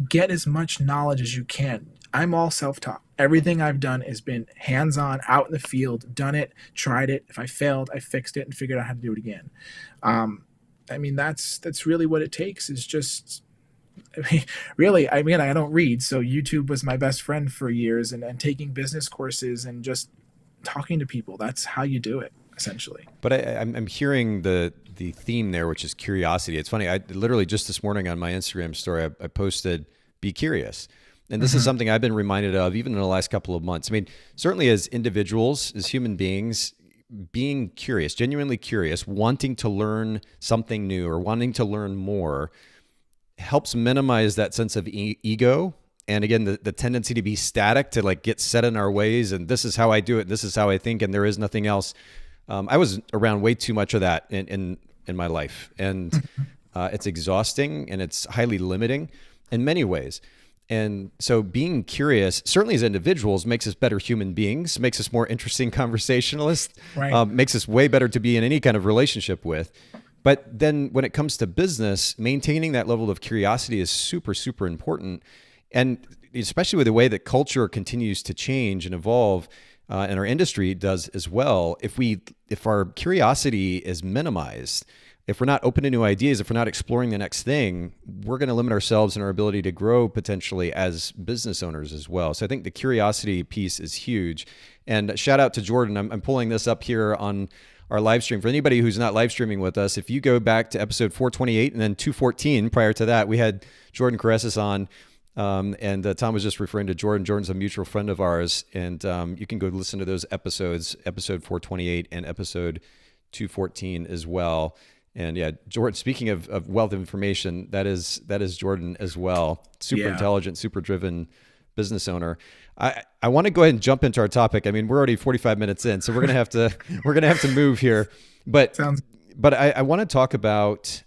get as much knowledge as you can. I'm all self-taught. Everything I've done has been hands-on, out in the field, done it, tried it. If I failed, I fixed it and figured out how to do it again. That's really what it takes, is just, I don't read. So YouTube was my best friend for years, and taking business courses and just talking to people. That's how you do it, essentially. But I'm hearing the theme there, which is curiosity. It's funny. I literally just this morning on my Instagram story, I posted, be curious. And this is something I've been reminded of even in the last couple of months. I mean, certainly as individuals, as human beings, being curious, genuinely curious, wanting to learn something new or wanting to learn more helps minimize that sense of ego. And again, the tendency to be static, to like get set in our ways. And this is how I do it. This is how I think. And there is nothing else. I was around way too much of that in my life, and it's exhausting and it's highly limiting in many ways. And so being curious, certainly as individuals, makes us better human beings, makes us more interesting conversationalists, right. Makes us way better to be in any kind of relationship with. But then when it comes to business, maintaining that level of curiosity is super, super important. And especially with the way that culture continues to change and evolve, and our industry does as well. If our curiosity is minimized, if we're not open to new ideas, if we're not exploring the next thing, we're going to limit ourselves and our ability to grow potentially as business owners as well. So I think the curiosity piece is huge. And shout out to Jordan. I'm pulling this up here on our live stream. For anybody who's not live streaming with us, if you go back to episode 428 and then 214, prior to that, we had Jordan Caressis on. And Tom was just referring to Jordan. Jordan's a mutual friend of ours. And you can go listen to those episodes, episode 428 and episode 214 as well. And yeah, Jordan, speaking of wealth of information, that is Jordan as well. Super intelligent, super driven business owner. I want to go ahead and jump into our topic. I mean, we're already 45 minutes in, so we're gonna have to move here. But I want to talk about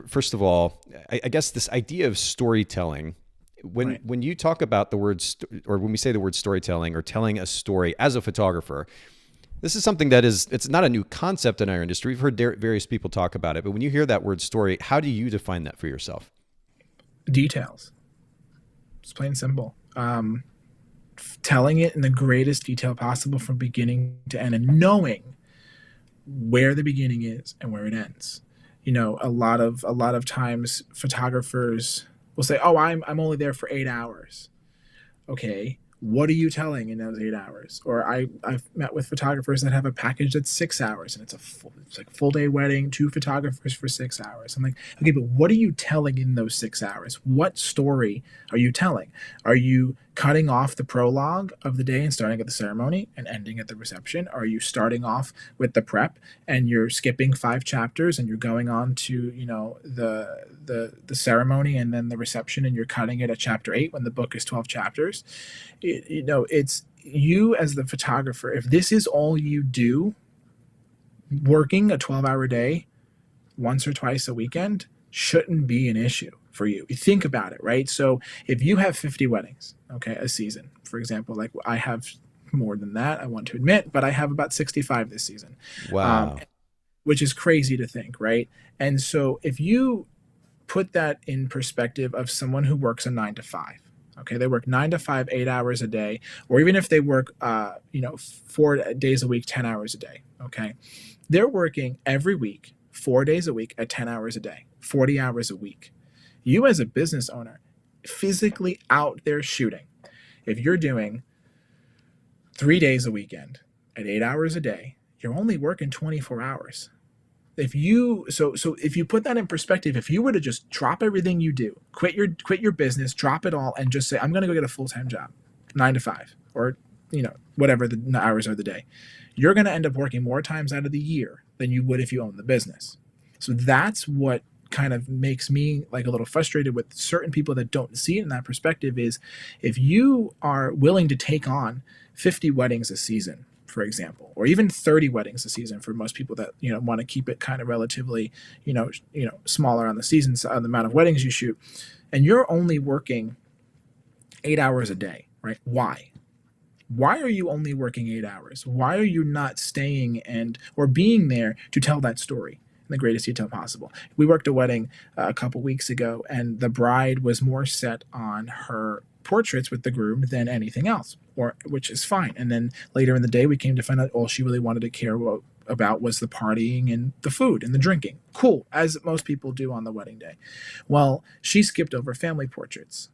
first of all, I guess this idea of storytelling. When you talk about the word or when we say the word storytelling or telling a story as a photographer, this is something that it's not a new concept in our industry. We've heard various people talk about it, but when you hear that word story, how do you define that for yourself? Details. It's plain and simple. Telling it in the greatest detail possible from beginning to end and knowing where the beginning is and where it ends. You know, a lot of times photographers will say, "Oh, I'm only there for 8 hours." Okay. What are you telling in those 8 hours? Or I've met with photographers that have a package that's 6 hours and it's like a full day wedding, 2 photographers for 6 hours. I'm like, okay, but what are you telling in those 6 hours? What story are you telling? Are you cutting off the prologue of the day and starting at the ceremony and ending at the reception? Are you starting off with the prep and you're skipping 5 chapters and you're going on to, you know, the ceremony and then the reception and you're cutting it at chapter 8 when the book is 12 chapters? It's you as the photographer. If this is all you do, working a 12-hour day once or twice a weekend shouldn't be an issue for you. You think about it, right? So if you have 50 weddings, okay, a season, for example, like I have more than that, I want to admit, but I have about 65 this season. Wow. Which is crazy to think, right? And so if you put that in perspective of someone who works a 9 to 5, okay, they work 9 to 5, 8 hours a day, or even if they work, 4 days a week, 10 hours a day, okay, they're working every week, 4 days a week at 10 hours a day, 40 hours a week. You as a business owner, physically out there shooting, if you're doing 3 days a weekend at 8 hours a day, you're only working 24 hours. If you put that in perspective, if you were to just drop everything you do, quit your business, drop it all, and just say, I'm going to go get a full-time job, 9 to 5, or whatever the hours are of the day, you're going to end up working more times out of the year than you would if you owned the business. So that's what kind of makes me like a little frustrated with certain people that don't see it in that perspective is if you are willing to take on 50 weddings a season, for example, or even 30 weddings a season for most people that want to keep it kind of relatively smaller on the seasons, on the amount of weddings you shoot, and you're only working 8 hours a day, right? Why are you only working 8 hours? Why are you not staying or being there to tell that story in the greatest detail possible? We worked a wedding a couple weeks ago, and the bride was more set on her portraits with the groom than anything else, which is fine. And then later in the day, we came to find out all she really wanted to care about was the partying and the food and the drinking. Cool, as most people do on the wedding day. Well, she skipped over family portraits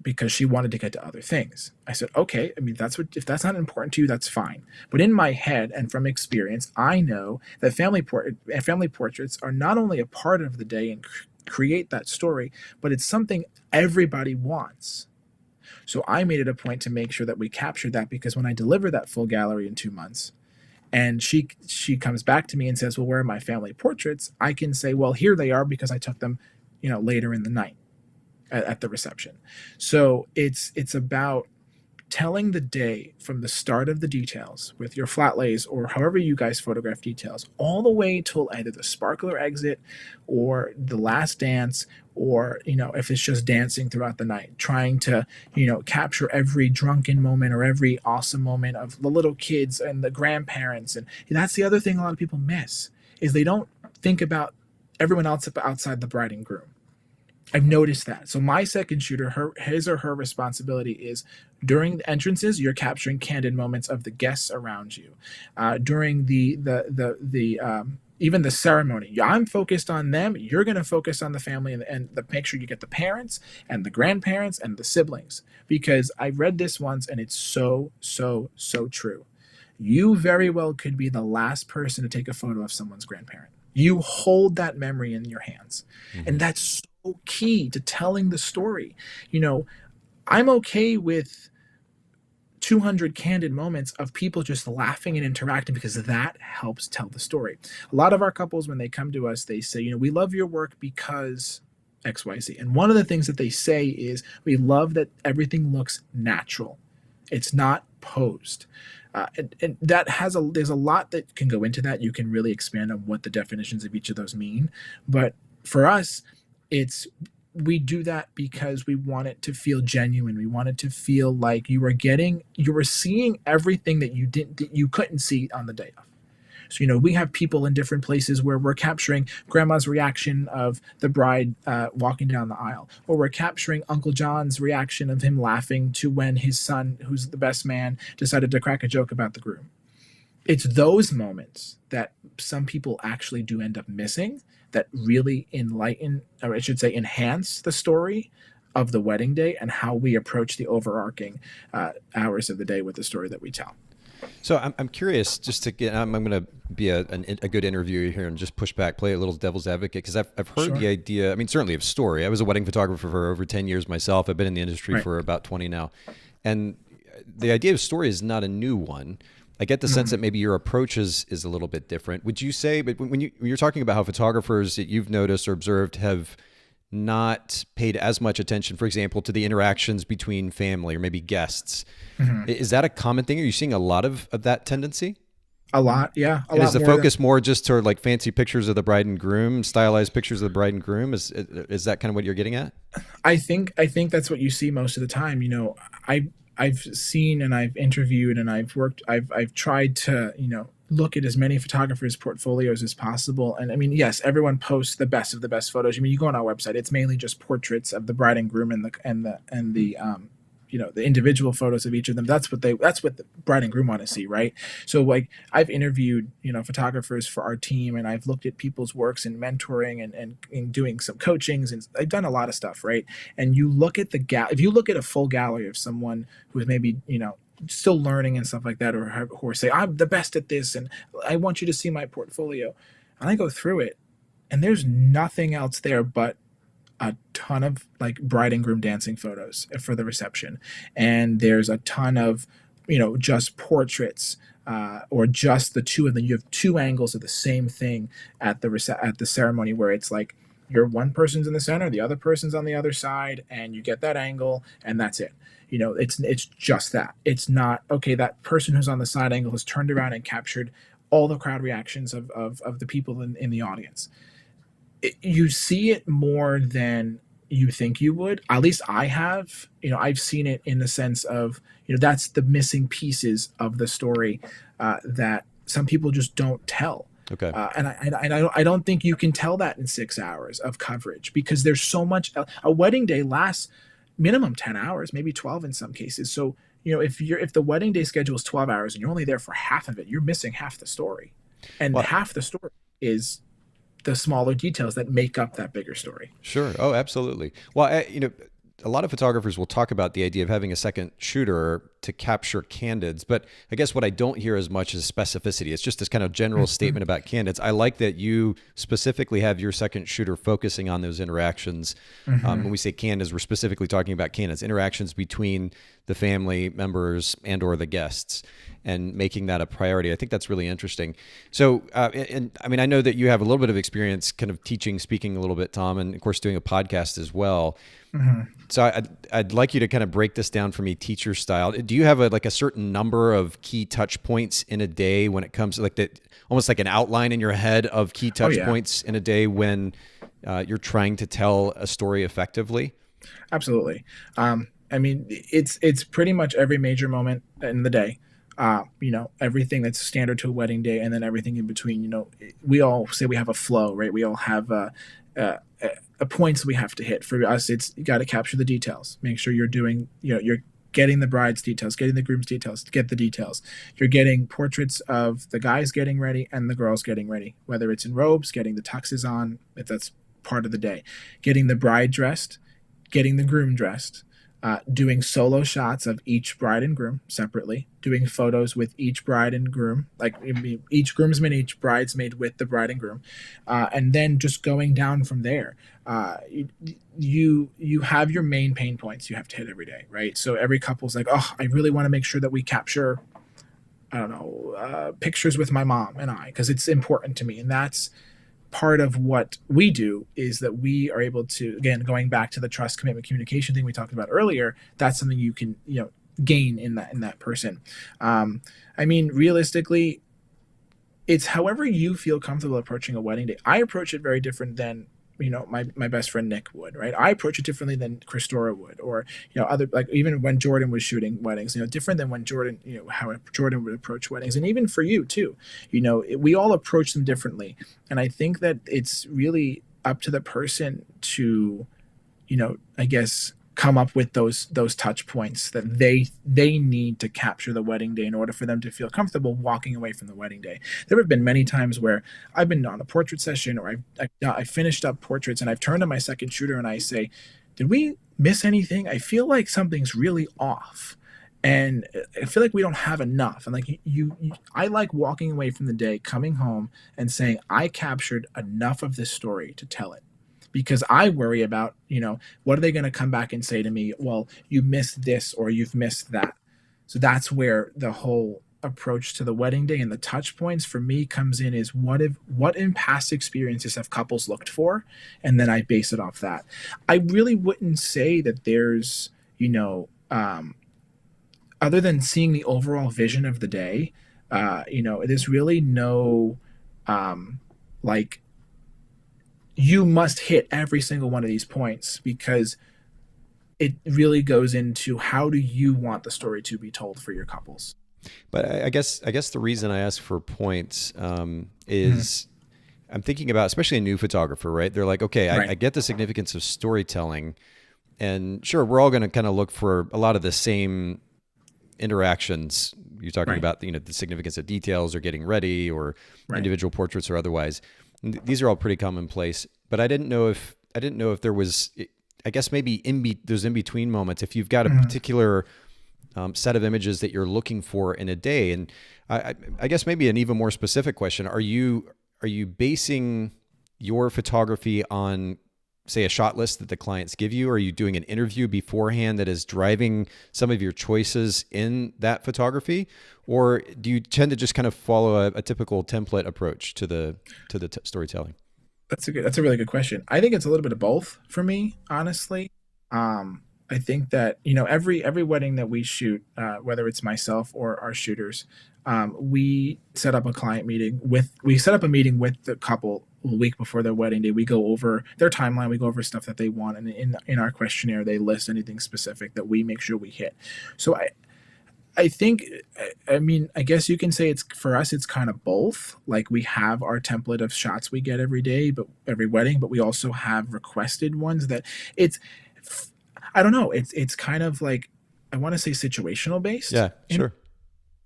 because she wanted to get to other things. I said, okay, I mean, if that's not important to you, that's fine. But in my head and from experience, I know that family portraits are not only a part of the day and create that story, but it's something everybody wants. So I made it a point to make sure that we captured that, because when I deliver that full gallery in 2 months, and she comes back to me and says, well, where are my family portraits? I can say, well, here they are because I took them, later in the night at the reception. So it's about telling the day from the start of the details with your flat lays or however you guys photograph details all the way till either the sparkler exit or the last dance, or if it's just dancing throughout the night, trying to capture every drunken moment or every awesome moment of the little kids and the grandparents. And that's the other thing a lot of people miss, is they don't think about everyone else outside the bride and groom. I've noticed that. So my second shooter, his or her responsibility is during the entrances, you're capturing candid moments of the guests around you. During even the ceremony, I'm focused on them. You're going to focus on the family make sure you get the parents and the grandparents and the siblings, because I read this once and it's so, so, so true. You very well could be the last person to take a photo of someone's grandparent. You hold that memory in your hands. Mm-hmm. And that's so key to telling the story. I'm okay with 200 candid moments of people just laughing and interacting, because that helps tell the story. A lot of our couples, when they come to us, they say, we love your work because XYZ. And one of the things that they say is, we love that everything looks natural. It's not posed. And that there's a lot that can go into that. You can really expand on what the definitions of each of those mean. But for us, we do that because we want it to feel genuine. We want it to feel like you were seeing everything that you couldn't see on the day of. So, we have people in different places where we're capturing grandma's reaction of the bride walking down the aisle, or we're capturing Uncle John's reaction of him laughing to when his son, who's the best man, decided to crack a joke about the groom. It's those moments that some people actually do end up missing that really enlighten, or I should say enhance, the story of the wedding day and how we approach the overarching hours of the day with the story that we tell. So I'm curious, just to get, I'm going to be a good interviewer here and just push back, play a little devil's advocate, because I've heard the idea, certainly of story. I was a wedding photographer for over 10 years myself. I've been in the industry for about 20 now. And the idea of story is not a new one. I get the sense that maybe your approach is a little bit different. Would you say, but when you're talking about how photographers that you've noticed or observed have not paid as much attention, for example, to the interactions between family or maybe guests, is that a common thing? Are you seeing a lot of that tendency? A lot, yeah. Is the focus more just toward like fancy pictures of the bride and groom, stylized pictures of the bride and groom? Is that kind of what you're getting at? I think that's what you see most of the time. I've seen and I've interviewed and I've tried to, look at as many photographers' portfolios as possible. And yes, everyone posts the best of the best photos. You go on our website, it's mainly just portraits of the bride and groom and the individual photos of each of them. That's what the bride and groom want to see, right? So like I've interviewed, photographers for our team, and I've looked at people's works and mentoring and doing some coachings, and I've done a lot of stuff, right? And you look at if you look at a full gallery of someone who is maybe, still learning and stuff like that, or say, I'm the best at this and I want you to see my portfolio. And I go through it and there's nothing else there but a ton of like bride and groom dancing photos for the reception. And there's a ton of, just portraits or just the two of them. You have two angles of the same thing at the ceremony, where it's like one person's in the center, the other person's on the other side, and you get that angle and that's it. It's just that. It's not, okay, that person who's on the side angle has turned around and captured all the crowd reactions of the people in the audience. You see it more than you think you would. At least I have. I've seen it in the sense of, that's the missing pieces of the story that some people just don't tell. Okay. And I don't think you can tell that in 6 hours of coverage, because there's so much. A wedding day lasts minimum 10 hours, maybe 12 in some cases. So, if the wedding day schedule is 12 hours and you're only there for half of it, you're missing half the story. And half the story is the smaller details that make up that bigger story. Sure. Oh, absolutely. Well, a lot of photographers will talk about the idea of having a second shooter to capture candids, but I guess what I don't hear as much is specificity. It's just this kind of general statement about candids. I like that you specifically have your second shooter focusing on those interactions. When we say candids, we're specifically talking about candids, interactions between the family members and or the guests, and making that a priority. I think that's really interesting. So, I know that you have a little bit of experience kind of teaching, speaking a little bit, Tom, and of course doing a podcast as well. So I'd like you to kind of break this down for me, teacher style. Do you have a certain number of key touch points in a day when it comes to almost like an outline in your head of key touch points in a day when you're trying to tell a story effectively? Absolutely. It's pretty much every major moment in the day. Everything that's standard to a wedding day, and then everything in between. We all say we have a flow, right? We all have points we have to hit. For us, it's you got to capture the details. Make sure you're doing, you're getting the bride's details, getting the groom's details, get the details. You're getting portraits of the guys getting ready and the girls getting ready, whether it's in robes, getting the tuxes on, if that's part of the day, getting the bride dressed, getting the groom dressed, doing solo shots of each bride and groom separately, doing photos with each bride and groom, like each groomsman, each bridesmaid with the bride and groom, and then just going down from there. You have your main pain points you have to hit every day, right? So every couple's like, oh, I really want to make sure that we capture, I don't know, pictures with my mom and I, because it's important to me. And that's part of what we do, is that we are able to, again, going back to the trust, commitment, communication thing we talked about earlier, that's something you can, gain in that person. I mean, realistically, it's however you feel comfortable approaching a wedding day. I approach it very different than, my best friend Nick would, right? I approach it differently than Christora would, or, other, like even when Jordan was shooting weddings, different than when Jordan, how Jordan would approach weddings. And even for you too, we all approach them differently. And I think that it's really up to the person to, I guess, come up with those touch points that they need to capture the wedding day in order for them to feel comfortable walking away from the wedding day. There have been many times where I've been on a portrait session, or I finished up portraits, and I've turned to my second shooter and I say, did we miss anything? I feel like something's really off, and I feel like we don't have enough. And like I like walking away from the day, coming home and saying, I captured enough of this story to tell it. Because I worry about, what are they going to come back and say to me? Well, you missed this or you've missed that. So that's where the whole approach to the wedding day and the touch points for me comes in, is what in past experiences have couples looked for? And then I base it off that. I really wouldn't say that there's, other than seeing the overall vision of the day, there's really no, you must hit every single one of these points, because it really goes into how do you want the story to be told for your couples. But I guess the reason I ask for points is I'm thinking about, especially a new photographer, right? They're like, okay, right. I get the significance of storytelling, and sure, we're all going to kind of look for a lot of the same interactions. You're talking about, the significance of details or getting ready or individual portraits or otherwise. These are all pretty commonplace, but I didn't know if there was, I guess maybe those in between moments, if you've got a particular set of images that you're looking for in a day. And I guess maybe an even more specific question: Are you basing your photography on, say, a shot list that the clients give you? Or are you doing an interview beforehand that is driving some of your choices in that photography? Or do you tend to just kind of follow a typical template approach to the storytelling? That's a really good question. I think it's a little bit of both for me, honestly. I think that, every wedding that we shoot, whether it's myself or our shooters, we set up a meeting with the couple a week before their wedding day. We go over their timeline, we go over stuff that they want, and in our questionnaire they list anything specific that we make sure we hit. So I think, I guess you can say it's, for us, it's kind of both. Like, we have our template of shots we get every day, but every wedding, but we also have requested ones that I don't know. It's kind of like, I want to say situational based. Yeah, sure.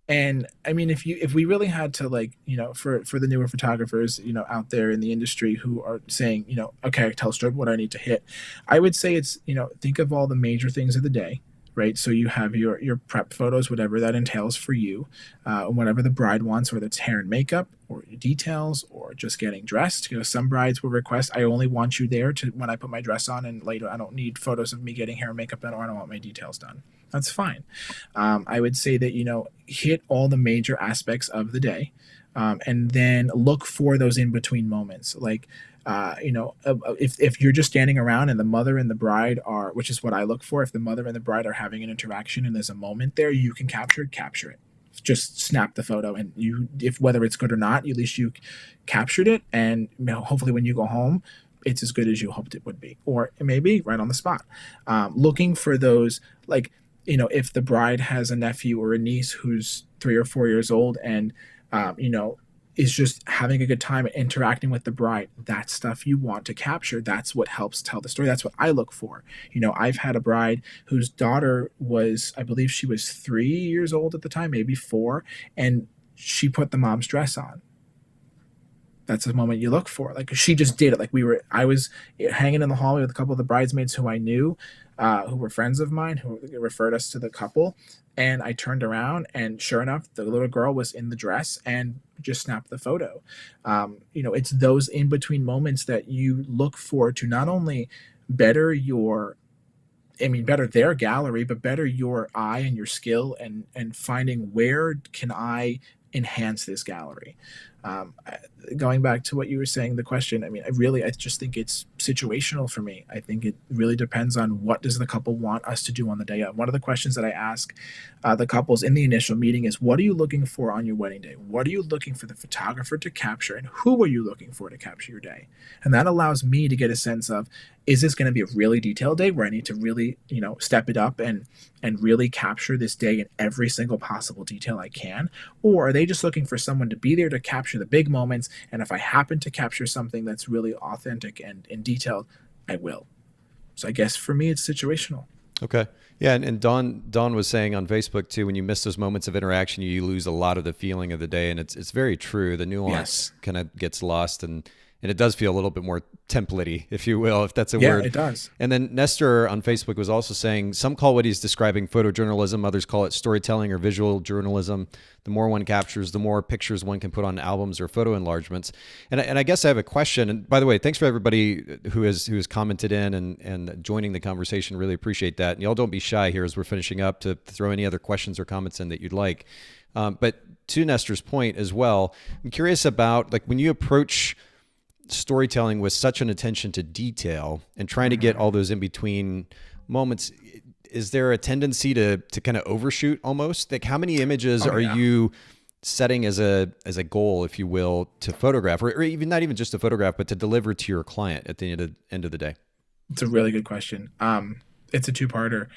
And I mean, if we really had to, for the newer photographers, out there in the industry who are saying, okay, tell Strobe what I need to hit, I would say it's, think of all the major things of the day, right? So you have your prep photos, whatever that entails for you, whatever the bride wants, whether it's hair and makeup or details or just getting dressed. Some brides will request, I only want you there to when I put my dress on, and later I don't need photos of me getting hair and makeup done, or I don't want my details done. That's fine. I would say that, hit all the major aspects of the day, and then look for those in between moments. Like, if you're just standing around and the mother and the bride are, which is what I look for, if the mother and the bride are having an interaction and there's a moment there you can capture it. Just snap the photo, and if whether it's good or not, at least you captured it, and hopefully when you go home, it's as good as you hoped it would be, or it may be right on the spot. Looking for those, like, if the bride has a nephew or a niece who's 3 or 4 years old, and is just having a good time and interacting with the bride. That's stuff you want to capture. That's what helps tell the story. That's what I look for. I've had a bride whose daughter was, I believe she was 3 years old at the time, maybe 4, and she put the mom's dress on. That's the moment you look for. Like, she just did it. Like, I was hanging in the hallway with a couple of the bridesmaids who I knew, who were friends of mine, who referred us to the couple. And I turned around, and sure enough, the little girl was in the dress and just snapped the photo. It's those in between moments that you look for to not only better better their gallery, but better your eye and your skill, and finding where can I enhance this gallery. Going back to what you were saying, the question, I just think it's situational for me. I think it really depends on what does the couple want us to do on the day of. One of the questions that I ask the couples in the initial meeting is, what are you looking for on your wedding day? What are you looking for the photographer to capture, and who are you looking for to capture your day? And that allows me to get a sense of, is this going to be a really detailed day where I need to really, step it up and really capture this day in every single possible detail I can? Or are they just looking for someone to be there to capture the big moments? And if I happen to capture something that's really authentic and detailed, I will. So I guess for me, it's situational. Okay. Yeah. And Dawn was saying on Facebook too, when you miss those moments of interaction, you lose a lot of the feeling of the day. And it's very true. The nuance kind of gets lost, and it does feel a little bit more template-y, if you will, if that's a word. Yeah, it does. And then Nestor on Facebook was also saying, some call what he's describing photojournalism, others call it storytelling or visual journalism. The more one captures, the more pictures one can put on albums or photo enlargements. And I guess I have a question. And by the way, thanks for everybody who has commented in and joining the conversation. Really appreciate that. And y'all don't be shy here as we're finishing up to throw any other questions or comments in that you'd like. But to Nestor's point as well, I'm curious about, like, when you approach storytelling with such an attention to detail and trying to get all those in between moments, is there a tendency to kind of overshoot almost? Like, how many images are you setting as a goal, if you will, to photograph, or even not even just to photograph, but to deliver to your client at the end of the day? It's a really good question. It's a two-parter.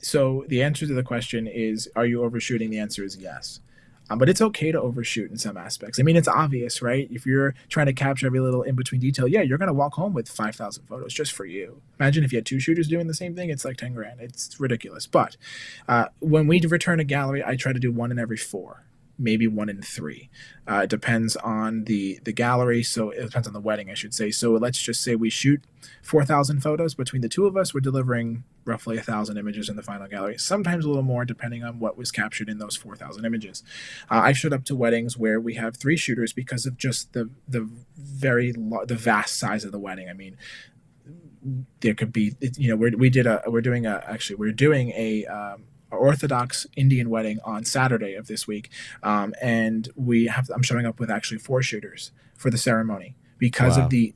So the answer to the question is, are you overshooting? The answer is yes. But it's okay to overshoot in some aspects. It's obvious, right? If you're trying to capture every little in-between detail, you're going to walk home with 5,000 photos just for you. Imagine if you had 2 shooters doing the same thing, it's like 10 grand. It's ridiculous. But when we return a gallery, I try to do 1 in every 4, maybe 1 in 3. It depends on the gallery. So it depends on the wedding, I should say. So let's just say we shoot 4,000 photos. Between the two of us, we're delivering roughly 1,000 images in the final gallery, sometimes a little more depending on what was captured in those 4,000 images. I've showed up to weddings where we have 3 shooters because of just the vast size of the wedding. There could be, we're doing a Orthodox Indian wedding on Saturday of this week, and I'm showing up with actually 4 shooters for the ceremony because of the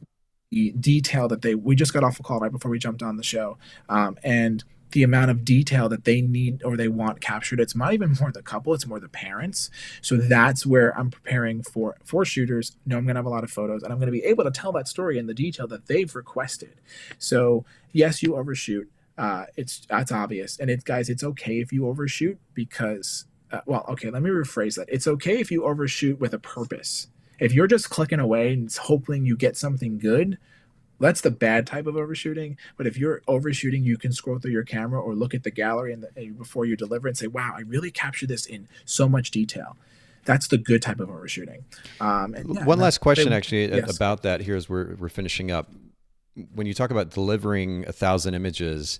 detail that we just got off a call right before we jumped on the show, and the amount of detail that they need or they want captured. It's not even more the couple, it's more the parents. So that's where I'm preparing for 4 shooters. I'm going to have a lot of photos, and I'm going to be able to tell that story in the detail that they've requested. So yes, you overshoot. That's obvious. And guys, it's okay if you overshoot because, let me rephrase that. It's okay if you overshoot with a purpose. If you're just clicking away and hoping you get something good, that's the bad type of overshooting. But if you're overshooting, you can scroll through your camera or look at the gallery before you deliver and say, wow, I really captured this in so much detail. That's the good type of overshooting. One last question about that here as we're finishing up. When you talk about delivering 1,000 images,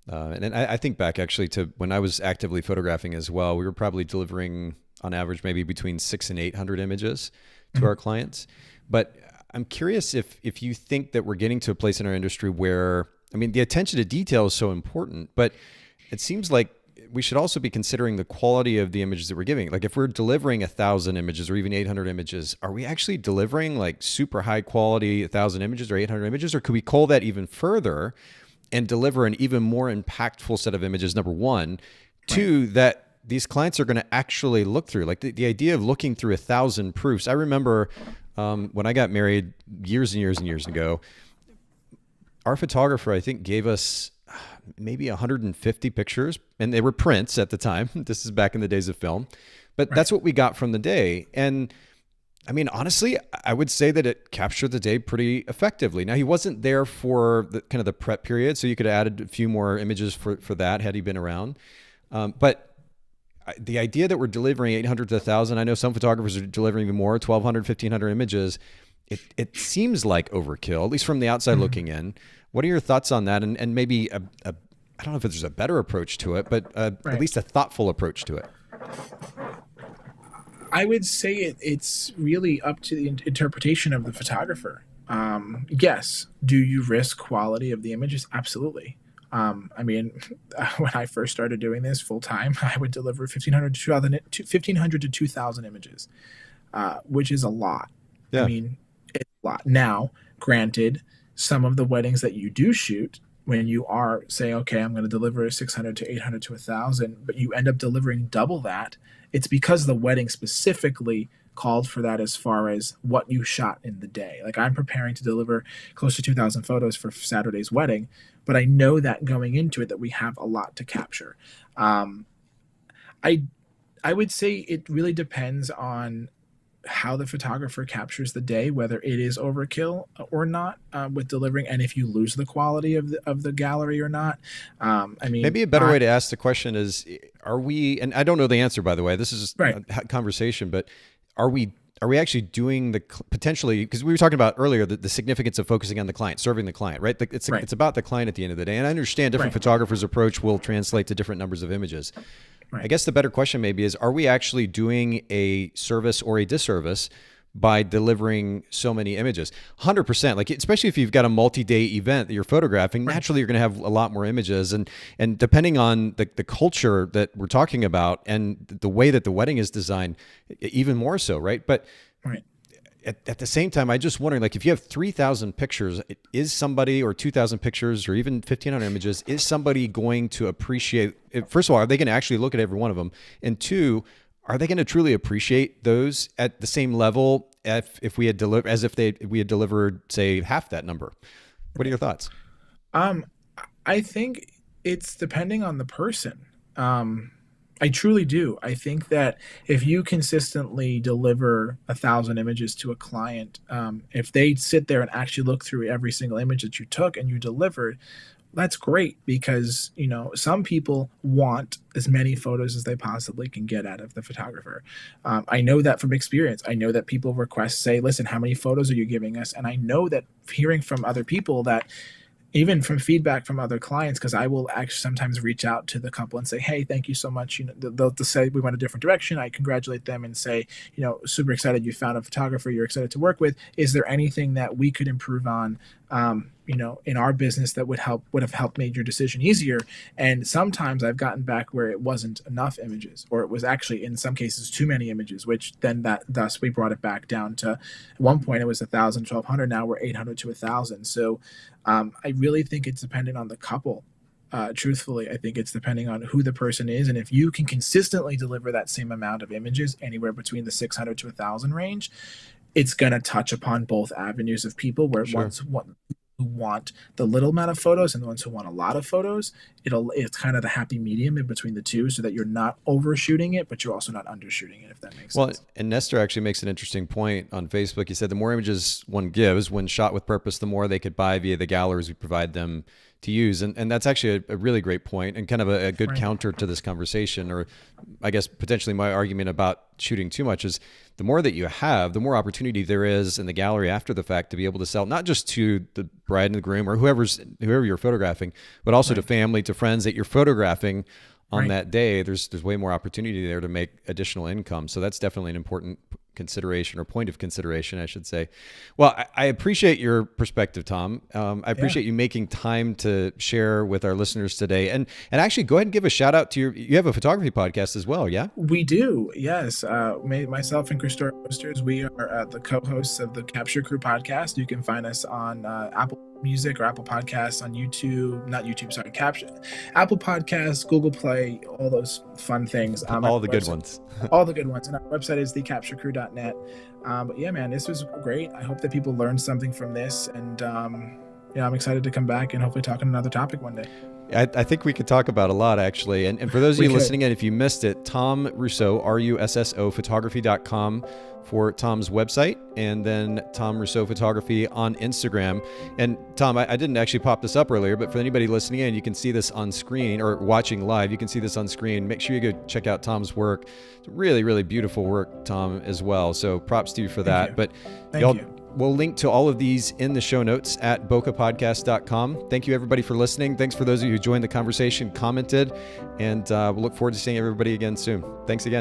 and I think back actually to when I was actively photographing as well, we were probably delivering on average maybe between 600 and 800 images to our clients. But I'm curious if you think that we're getting to a place in our industry where, the attention to detail is so important, but it seems like we should also be considering the quality of the images that we're giving. Like, if we're delivering 1,000 images or even 800 images, are we actually delivering like super high quality 1,000 images or 800 images? Or could we cull that even further and deliver an even more impactful set of images, number one? Right. 2, that these clients are going to actually look through. Like the idea of looking through 1,000 proofs. I remember when I got married years and years and years ago, our photographer, I think, gave us maybe 150 pictures, and they were prints at the time. This is back in the days of film, but That's what we got from the day. And I mean, honestly, I would say that it captured the day pretty effectively. Now, he wasn't there for the kind of the prep period, so you could have added a few more images for that had he been around. But the idea that we're delivering 800 to 1,000, I know some photographers are delivering even more, 1,200, 1,500 images. It seems like overkill, at least from the outside looking in. What are your thoughts on that? And maybe I don't know if there's a better approach to it, but at least a thoughtful approach to it. I would say it's really up to the interpretation of the photographer. Yes. Do you risk quality of the images? Absolutely. I mean, when I first started doing this full time, I would deliver 1,500 to 2,000 images, which is a lot. Yeah. I mean, it's a lot. Now, granted, some of the weddings that you do shoot, when you are saying, okay, I'm going to deliver 600 to 800 to 1,000, but you end up delivering double that, it's because the wedding specifically called for that as far as what you shot in the day. Like, I'm preparing to deliver close to 2,000 photos for Saturday's wedding, but I know that going into it that we have a lot to capture. I would say it really depends on how the photographer captures the day, whether it is overkill or not with delivering, and if you lose the quality of the gallery or not. I mean, maybe a better way to ask the question is, are we, and I don't know the answer, by the way, this is a conversation, but are we actually doing the potentially, because we were talking about earlier the significance of focusing on the client, serving the client, right? It's about the client at the end of the day. And I understand different photographers' approach will translate to different numbers of images. I guess the better question maybe is, are we actually doing a service or a disservice by delivering so many images? 100%, like, especially if you've got a multi-day event that you're photographing, naturally you're going to have a lot more images. And depending on the culture that we're talking about and the way that the wedding is designed, even more so, right? But at the same time, I just wondering, like, if you have 3,000 pictures, is somebody, or 2,000 pictures, or even 1,500 images, is somebody going to appreciate it? First of all, are they going to actually look at every one of them? And two, are they going to truly appreciate those at the same level if we had delivered, as if we had delivered, say, half that number? What are your thoughts? I think it's depending on the person. I truly do. I think that if you consistently deliver 1,000 images to a client, if they sit there and actually look through every single image that you took and you delivered, that's great, because, you know, some people want as many photos as they possibly can get out of the photographer. I know that from experience. I know that people say, listen, how many photos are you giving us? And I know that hearing from other people, that even from feedback from other clients, because I will actually sometimes reach out to the couple and say, hey, thank you so much. You know, they'll say we went a different direction. I congratulate them and say, you know, super excited you found a photographer you're excited to work with. Is there anything that we could improve on, you know, in our business that would have helped made your decision easier? And sometimes I've gotten back where it wasn't enough images, or it was actually in some cases too many images, which then thus we brought it back down to, at one point it was 1,000, 1,200. Now we're 800 to 1,000. So I really think it's dependent on the couple. Truthfully, I think it's depending on who the person is. And if you can consistently deliver that same amount of images, anywhere between the 600 to 1,000 range, it's going to touch upon both avenues of people, where who want the little amount of photos and the ones who want a lot of photos. It's kind of the happy medium in between the two, so that you're not overshooting it, but you're also not undershooting it, if that makes sense. And Nestor actually makes an interesting point on Facebook. He said the more images one gives, when shot with purpose, the more they could buy via the galleries we provide them to use. And that's actually a really great point, and kind of a good counter to this conversation, or I guess potentially my argument about shooting too much, is the more that you have, the more opportunity there is in the gallery after the fact to be able to sell, not just to the bride and the groom or whoever you're photographing, but also to family, to friends that you're photographing on that day. There's way more opportunity there to make additional income. So that's definitely an important consideration, or point of consideration, I should say. Well, I appreciate your perspective, Tom. I appreciate you making time to share with our listeners today. And actually, go ahead and give a shout out to you have a photography podcast as well, yeah? We do, yes. Myself and Christopher Posters, we are the co-hosts of the Capture Crew podcast. You can find us on Apple Music or Apple Podcasts, on YouTube, not YouTube, sorry, Apple Podcasts, Google Play, all those fun things. All the good ones. All the good ones. And our website is thecapturecrew.net. But yeah, man, this was great. I hope that people learned something from this. And I'm excited to come back and hopefully talk on another topic one day. I think we could talk about a lot, actually. And for those of you listening in, if you missed it, Tom Russo, Russo photography.com for Tom's website, and then Tom Russo Photography on Instagram. And Tom, I didn't actually pop this up earlier, but for anybody listening in, you can see this on screen, or watching live, you can see this on screen. Make sure you go check out Tom's work. It's really, really beautiful work, Tom, as well. So props to you for that. But Thank you. We'll link to all of these in the show notes at bokehpodcast.com. Thank you, everybody, for listening. Thanks for those of you who joined the conversation, commented, and we'll look forward to seeing everybody again soon. Thanks again.